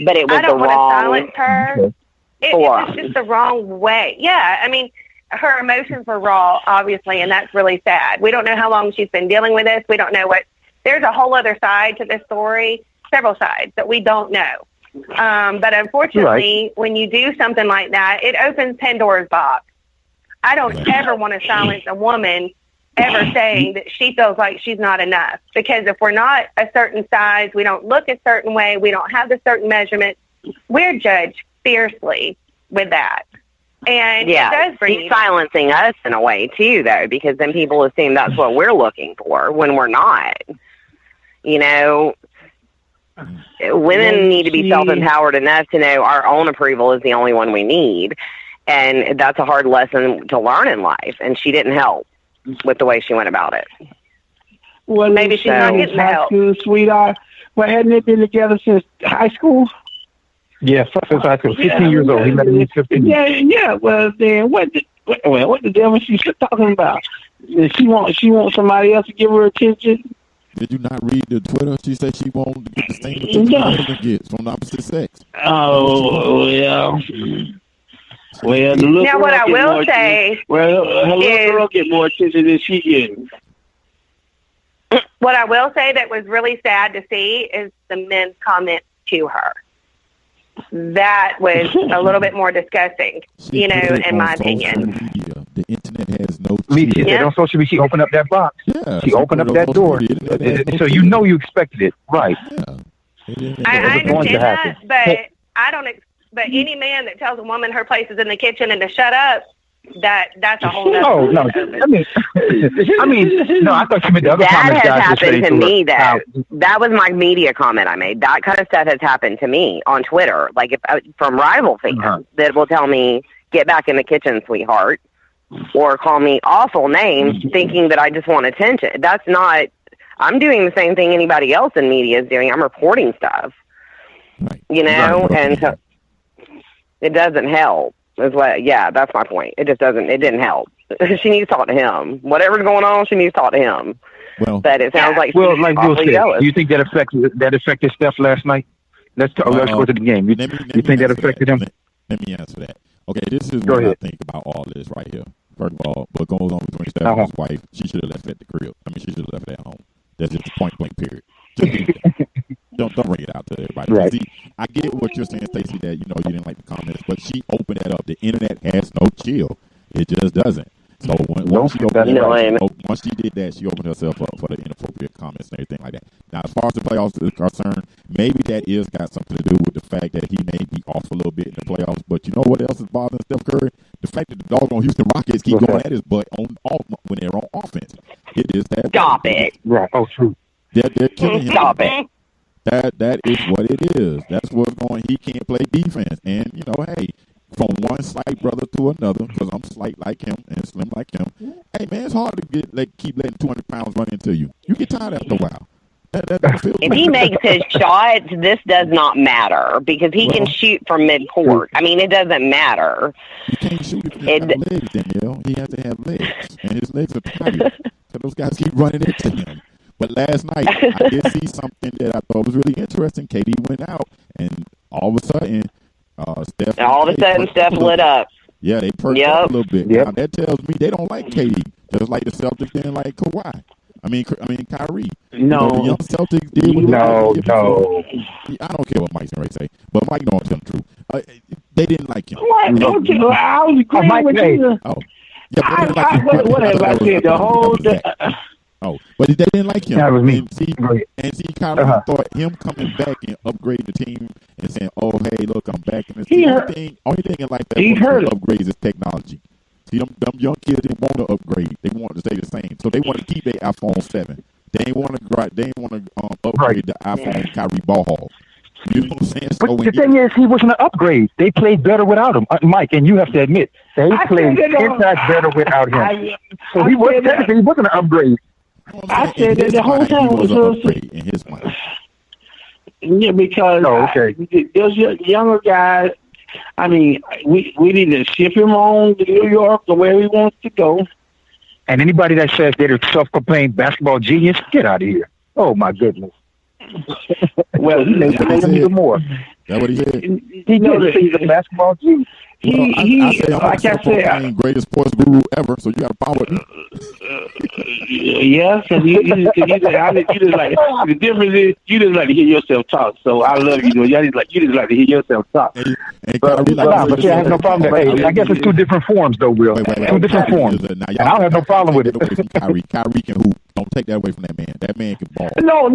Speaker 3: But it was
Speaker 2: I don't
Speaker 3: the
Speaker 2: want
Speaker 3: wrong.
Speaker 2: to silence her. It was just the wrong way. Yeah, I mean, her emotions were raw, obviously, and that's really sad. We don't know how long she's been dealing with this. We don't know what. There's a whole other side to this story, several sides that we don't know. But unfortunately, when you do something like that, it opens Pandora's box. I don't ever want to silence a woman ever saying that she feels like she's not enough. Because if we're not a certain size, we don't look a certain way, we don't have the certain measurements, we're judged fiercely with that. And it does bring
Speaker 3: he's silencing us in a way, too, though, because then people assume that's what we're looking for when we're not. You know, women need to be self-empowered enough to know our own approval is the only one we need. And that's a hard lesson to learn in life. And she didn't help with the way she went about it.
Speaker 4: Well,
Speaker 2: maybe she's not getting the help.
Speaker 4: School, sweetheart. Well, hadn't they been together since high school?
Speaker 6: Yeah, since high school. 15 years old. He met me at 15.
Speaker 4: Yeah. Well, then what the devil is she talking about? She wants somebody else to give her attention.
Speaker 1: Did you not read the Twitter? She said she wanted to get the same attention her husband gets from the opposite sex.
Speaker 4: Oh, yeah. Well, the little
Speaker 2: now, what I will say
Speaker 4: her little girl get more attention than she gets.
Speaker 2: What I will say that was really sad to see is the men's comments to her. That was a little bit more disgusting, you know, in my opinion.
Speaker 1: Media. The internet has no
Speaker 6: media. Yeah. On social media, she opened up that box. Yeah, she opened up that door. So you know you expected it, right?
Speaker 1: Yeah.
Speaker 2: I understand that, but I don't. But any man that tells a woman her place is in the kitchen and to shut up, that's a whole nother.
Speaker 6: No. I mean, no. I thought you meant the other comments.
Speaker 3: That has happened to me, though. That was my media comment I made. That kind of stuff has happened to me on Twitter, like from rival fans that will tell me, "Get back in the kitchen, sweetheart," or call me awful names, thinking that I just want attention. That's not. I'm doing the same thing anybody else in media is doing. I'm reporting stuff, you know, and so it doesn't help. That's my point. It just doesn't. It didn't help. She needs to talk to him. Whatever's going on, she needs to talk to him.
Speaker 1: Well,
Speaker 3: but it sounds like
Speaker 6: like Bill said. Do you think that affected Steph last night? Let's go to the game. You think that affected him?
Speaker 1: Let me answer that. Okay, this is what I think about all this right here. First of all, what goes on between Steph and his wife, she should have left it at the crib. I mean, she should have left it at home. That's just a point blank period. Don't bring it out to everybody.
Speaker 6: Right.
Speaker 1: See, I get what you're saying, Stacey, that you didn't like the comments, but she opened that up. The internet has no chill. It just doesn't. So once she did that, she opened herself up for the inappropriate comments and everything like that. Now, as far as the playoffs is concerned, maybe that is got something to do with the fact that he may be off a little bit in the playoffs. But you know what else is bothering Steph Curry? The fact that the doggone Houston Rockets keep going at his butt when they're on offense. It is that.
Speaker 3: Stop it.
Speaker 6: Right. Oh, true.
Speaker 1: They're killing him.
Speaker 3: Stop it.
Speaker 1: That is what it is. That's what's going. He can't play defense, and hey, from one slight brother to another, because I'm slight like him and slim like him. Hey man, it's hard to keep letting 200 pounds run into you. You get tired after a while.
Speaker 3: If he makes his shots, this does not matter because he can shoot from midcourt. I mean, it doesn't matter.
Speaker 1: He can't shoot if he doesn't have legs, Danielle. He has to have legs, and his legs are tired. So those guys keep running into him. But last night, I did see something that I thought was really interesting. KD went out, and all of a sudden,
Speaker 3: Steph lit up.
Speaker 1: Yeah, they perked up a little bit. Now, that tells me they don't like KD, just like the Celtics didn't like Kawhi. I mean Kyrie.
Speaker 4: No.
Speaker 1: The young Celtics did what
Speaker 6: No.
Speaker 1: I don't care what Mike's going to say, but Mike don't tell the truth. They didn't like him.
Speaker 4: What? I was agreeing with you.
Speaker 1: Oh. Yeah,
Speaker 4: what have I said the whole day?
Speaker 1: But they didn't like him.
Speaker 6: That was me.
Speaker 1: And see, Kyrie thought him coming back and upgrading the team and saying, "Oh, hey, look, I'm back in this team." Only thing in life that upgrades is technology. See, them young kids didn't want to upgrade. They want to stay the same. So they want to keep their iPhone 7. They ain't want to upgrade the iPhone Kyrie ball hog. You know what I'm saying?
Speaker 6: But the thing is, he wasn't an upgrade. They played better without him, Mike. And you have to admit, they played 10 times better without him. So he wasn't an upgrade.
Speaker 4: I said that the whole time
Speaker 1: was an upgrade in his mind.
Speaker 4: Yeah, because those younger guys. I mean, we need to ship him on to New York or where he wants to go.
Speaker 6: And anybody that says they're a self-proclaimed basketball genius, get out of here. Oh, my goodness.
Speaker 4: Well,
Speaker 6: he made him even more.
Speaker 1: That's what he said.
Speaker 6: He knows he's a basketball genius.
Speaker 1: I say I'm greatest sports guru ever, so you got a problem with me.
Speaker 4: Yeah, because you just like the difference is you just like to hear yourself talk. So I love you. You just like to hear yourself talk.
Speaker 6: But I have no problem with it. I guess it's two different forms, though, Will. Two different forms. And I don't have no problem with it.
Speaker 1: Kyrie can hoop. Don't take that away from that man. That man can ball.
Speaker 4: No,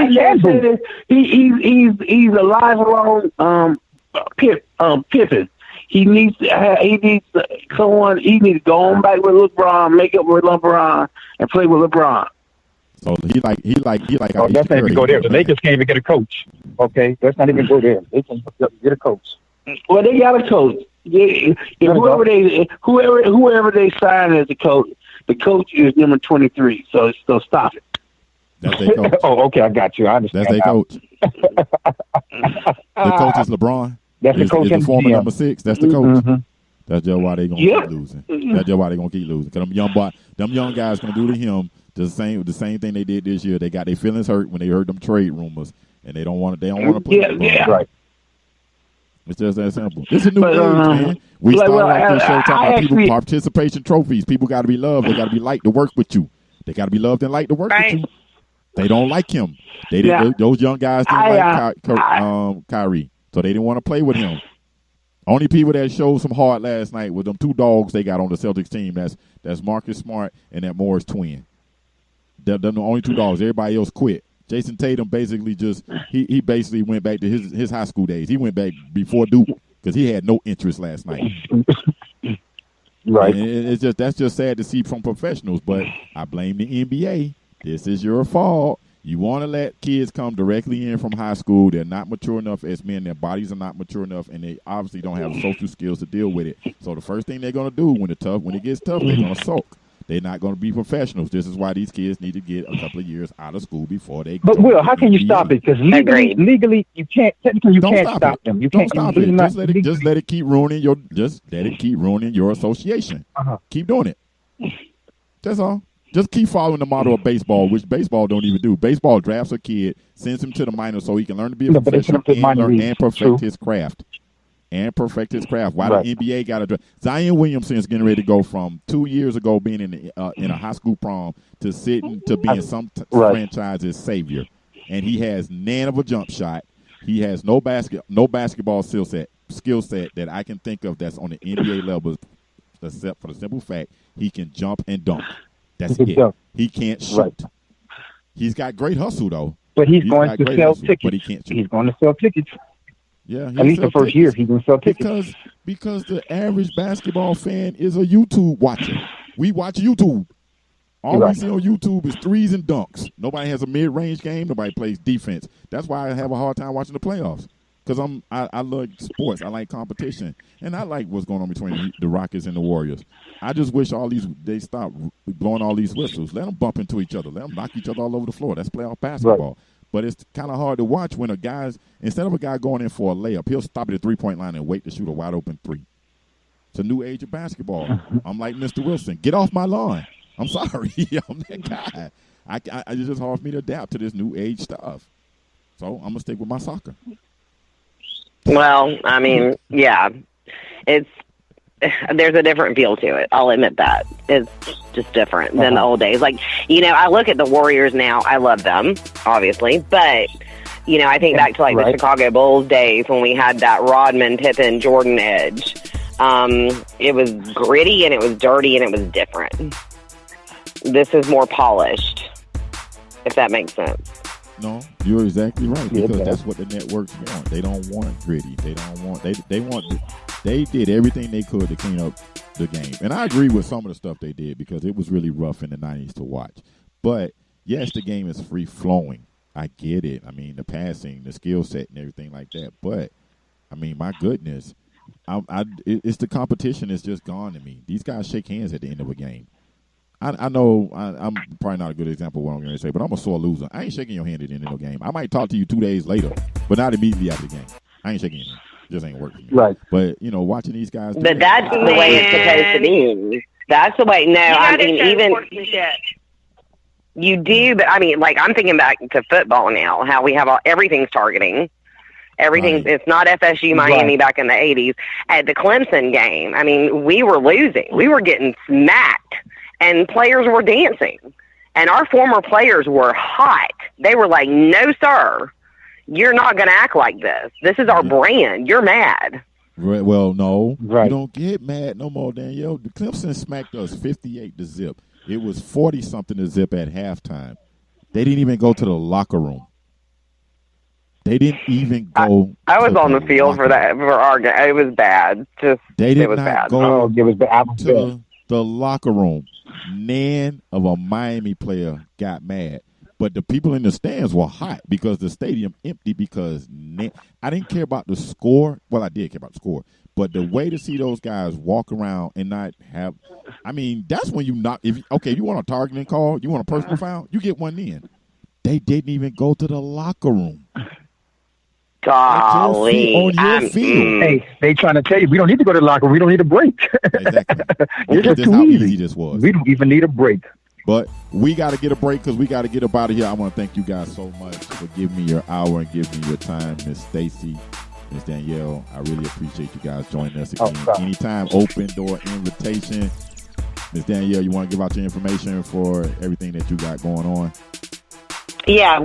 Speaker 4: he can hoop. He's a lifelong Pippin. He needs someone. He needs to go on back with LeBron, make up with LeBron, and play with LeBron.
Speaker 1: So he like.
Speaker 6: Oh, that's not even go there. The Lakers can't even get a coach. Okay, let's not even go there. They can get a coach.
Speaker 4: Well, they got a coach. Whoever they sign as a coach, the coach is number 23. So stop it.
Speaker 1: That's their coach.
Speaker 6: Oh, okay, I got you. I understand.
Speaker 1: That's their coach. The coach is LeBron.
Speaker 6: That's the coach.
Speaker 1: Is the former number 6. That's the coach. Mm-hmm. That's just why they gonna keep losing. That's just why they gonna keep losing. Cause them young guys gonna do to him the same thing they did this year. They got their feelings hurt when they heard them trade rumors, and they don't want to play.
Speaker 4: Yeah.
Speaker 6: Right.
Speaker 1: It's just that simple. It's a new age, man. We started off this show talking about people participation trophies. People got to be loved. They got to be liked to work with you. They got to be loved and liked to work with you. They don't like him. They didn't. Those young guys didn't like Kyrie, so they didn't want to play with him. Only people that showed some heart last night were them two dogs they got on the Celtics team. That's Marcus Smart and that Morris twin. They're the only two dogs. Everybody else quit. Jason Tatum basically he basically went back to his high school days. He went back before Duke because he had no interest last night.
Speaker 6: Right.
Speaker 1: And that's just sad to see from professionals. But I blame the NBA. This is your fault. You want to let kids come directly in from high school. They're not mature enough as men. Their bodies are not mature enough, and they obviously don't have social skills to deal with it. So the first thing they're going to do when it gets tough, they're going to sulk. They're not going to be professionals. This is why these kids need to get a couple of years out of school before they.
Speaker 6: But Will, how can you stop it? Because legally, you can't. Technically, you can't stop them. You can't
Speaker 1: stop it. Just let it keep ruining your. Just let it keep ruining your association. Keep doing it. That's all. Just keep following the model of baseball, which baseball don't even do. Baseball drafts a kid, sends him to the minors so he can learn to be a professional and perfect his craft. Why the NBA got to draft? Zion Williamson is getting ready to go from 2 years ago being in a high school prom to sitting to being some franchise's savior, and he has nan of a jump shot. He has no basketball skill set that I can think of that's on the NBA level, except for the simple fact he can jump and dunk. That's it. He can't shoot. Right. He's got great hustle though.
Speaker 6: But he's going to sell tickets.
Speaker 1: But he can't shoot.
Speaker 6: He's going to sell tickets.
Speaker 1: Yeah,
Speaker 6: at least the first year he's going to sell tickets.
Speaker 1: Because the average basketball fan is a YouTube watcher. We watch YouTube. All we see on YouTube is threes and dunks. Nobody has a mid-range game. Nobody plays defense. That's why I have a hard time watching the playoffs. Because I love sports. I like competition. And I like what's going on between the Rockets and the Warriors. I just wish they stop blowing all these whistles. Let them bump into each other. Let them knock each other all over the floor. That's playoff basketball. Right. But it's kind of hard to watch when instead of a guy going in for a layup, he'll stop at the three-point line and wait to shoot a wide-open three. It's a new age of basketball. I'm like Mr. Wilson. Get off my lawn. I'm sorry. I'm that guy. It's just hard for me to adapt to this new age stuff. So I'm going to stick with my soccer.
Speaker 3: Well, I mean, yeah, there's a different feel to it. I'll admit that. It's just different than the old days. Like, I look at the Warriors now. I love them, obviously. But, I think back to, the Chicago Bulls days when we had that Rodman, Pippen, Jordan edge. It was gritty and it was dirty and it was different. This is more polished, if that makes sense.
Speaker 1: No, you're exactly right because that's what the networks want. They don't want gritty. They don't want they want They did everything they could to clean up the game. And I agree with some of the stuff they did because it was really rough in the 90s to watch. But, yes, the game is free-flowing. I get it. I mean, the passing, the skill set, and everything like that. But, I mean, my goodness, it's the competition that's just gone to me. These guys shake hands at the end of a game. I know I'm probably not a good example of what I'm going to say, but I'm a sore loser. I ain't shaking your hand at the end of the game. I might talk to you 2 days later, but not immediately after the game. I ain't shaking your hand. Just ain't working.
Speaker 5: Right.
Speaker 1: But, watching these guys.
Speaker 3: But that's the way it's supposed to be. That's the way. No, I mean, even. You do, but I mean, like, I'm thinking back to football now, how we have everything's targeting. Everything's, It's not FSU Miami back in the 80s. At the Clemson game, I mean, we were losing. We were getting smacked, and players were dancing. And our former players were hot. They were like, no, sir, you're not going to act like this. This is our brand. You're mad.
Speaker 1: Right, well, no. Right. You don't get mad no more, Danielle. The Clemson smacked us 58-0. It was 40-something to zip at halftime. They didn't even go to the locker room. They didn't even go.
Speaker 3: I was on the field for that for our game. It was bad.
Speaker 1: They did not
Speaker 3: bad.
Speaker 1: go to the locker room. Nan of a Miami player got mad, but the people in the stands were hot because the stadium empty. Because I didn't care about the score. Well, I did care about the score, but the way to see those guys walk around and not have. I mean, that's when you knock. If you want a targeting call, you want a personal foul, you get one in. They didn't even go to the locker room.
Speaker 3: Golly.
Speaker 1: On your field.
Speaker 6: Hey, they trying to tell you, we don't need to go to the locker room. We don't need a break.
Speaker 1: Exactly.
Speaker 6: This is how easy this was. We don't even need a break.
Speaker 1: But we got to get a break because we got to get up out of here. I want to thank you guys so much for giving me your hour and giving me your time, Miss Stacey, Miss Danielle. I really appreciate you guys joining us again. Anytime, open door invitation. Miss Danielle, you want to give out your information for everything that you got going on?
Speaker 3: Yeah,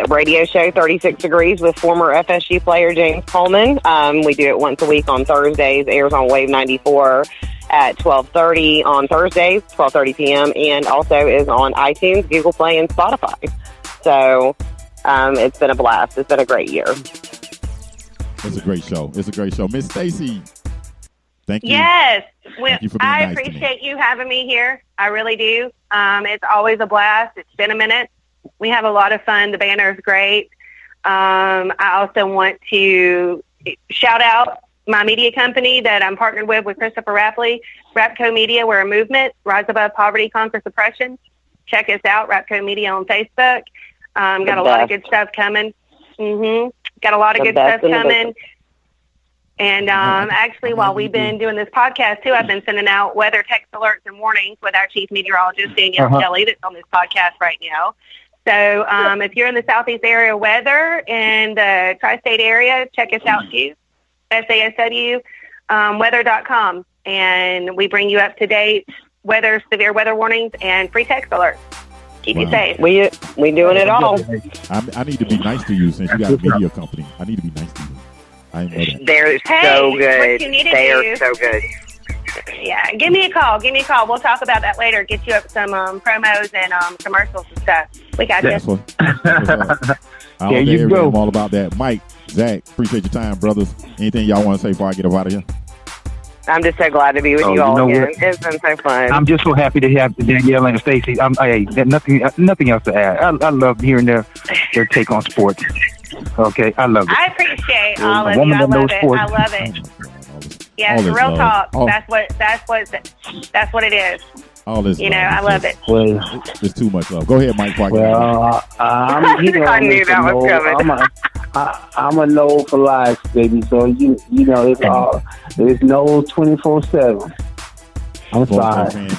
Speaker 3: radio show 36 Degrees with former FSU player James Coleman. We do it once a week on Thursdays. Airs on Wave 94 at 12:30 on Thursdays, 12:30 p.m. and also is on iTunes, Google Play, and Spotify. So it's been a blast. It's been a great year.
Speaker 1: It's a great show. Miss Stacey, thank you.
Speaker 2: Yes.
Speaker 1: Thank you for being
Speaker 2: I
Speaker 1: nice
Speaker 2: appreciate you having me here. I really do. It's always a blast. It's been a minute. We have a lot of fun. The banner is great. I also want to shout out my media company that I'm partnered with Christopher Rapley, Rapco Media. We're a movement, rise above poverty, conquer suppression. Check us out, Rapco Media on Facebook. Got a lot of good stuff coming. Got a lot of good stuff coming. And actually, while we've been doing this podcast, too, I've been sending out weather text alerts and warnings with our chief meteorologist, Danielle Kelley, that's on this podcast right now. So if you're in the southeast area weather in the tri-state area, check us out, too, SASW weather.com. And we bring you up-to-date severe weather warnings, and free text alerts. Keep you safe.
Speaker 3: We doing it all.
Speaker 1: I need to be nice to you since you got a media company. I need to be nice to you. I know that.
Speaker 3: They're so good. They are so good.
Speaker 2: Yeah, give me a call. We'll talk about that later. Get you up some promos and commercials and stuff. We got
Speaker 1: you. There you go. I'm all about that. Mike, Zach, appreciate your time, brothers. Anything y'all want to say before I get up out of here?
Speaker 3: I'm just so glad to be with you all again. It's been so fun.
Speaker 6: I'm just so happy to have Danielle and Stacey. Nothing else to add. I love hearing their take on sports. Okay, I love it.
Speaker 2: I appreciate all of you. I love it. Yeah, real talk. That's what it is.
Speaker 1: All this,
Speaker 2: I love it.
Speaker 5: Well,
Speaker 1: it's too much love. Go ahead, Mike.
Speaker 3: I knew that was coming.
Speaker 4: I'm a no for life, baby. So it's no 24/7. I'm sorry.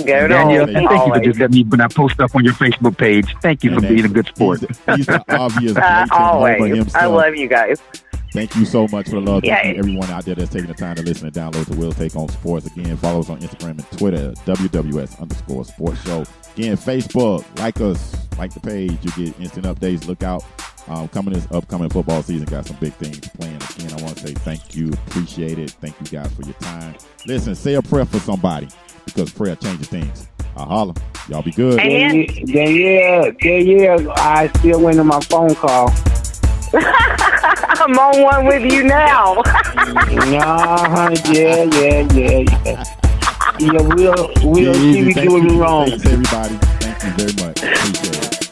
Speaker 6: Danielle, thank you for just letting me when I post up on your Facebook page. Thank you for being a good sport.
Speaker 1: He's the obvious.
Speaker 3: Always. I love you guys.
Speaker 1: Thank you so much for the love. Thank you everyone out there that's taking the time to listen and download the Will's Take on Sports. Again, follow us on Instagram and Twitter, WWS_sports show. Again, Facebook, like us, like the page. You get instant updates. Look out. Coming this upcoming football season, got some big things planned. Again, I want to say thank you. Appreciate it. Thank you guys for your time. Listen, say a prayer for somebody because prayer changes things. Holla. Y'all be good.
Speaker 4: Yeah. I still waiting on my phone call.
Speaker 3: I'm on one with you now.
Speaker 4: Yeah. Yeah, we'll see we doing it wrong.
Speaker 1: Thanks, everybody. Thank you very much. Appreciate it.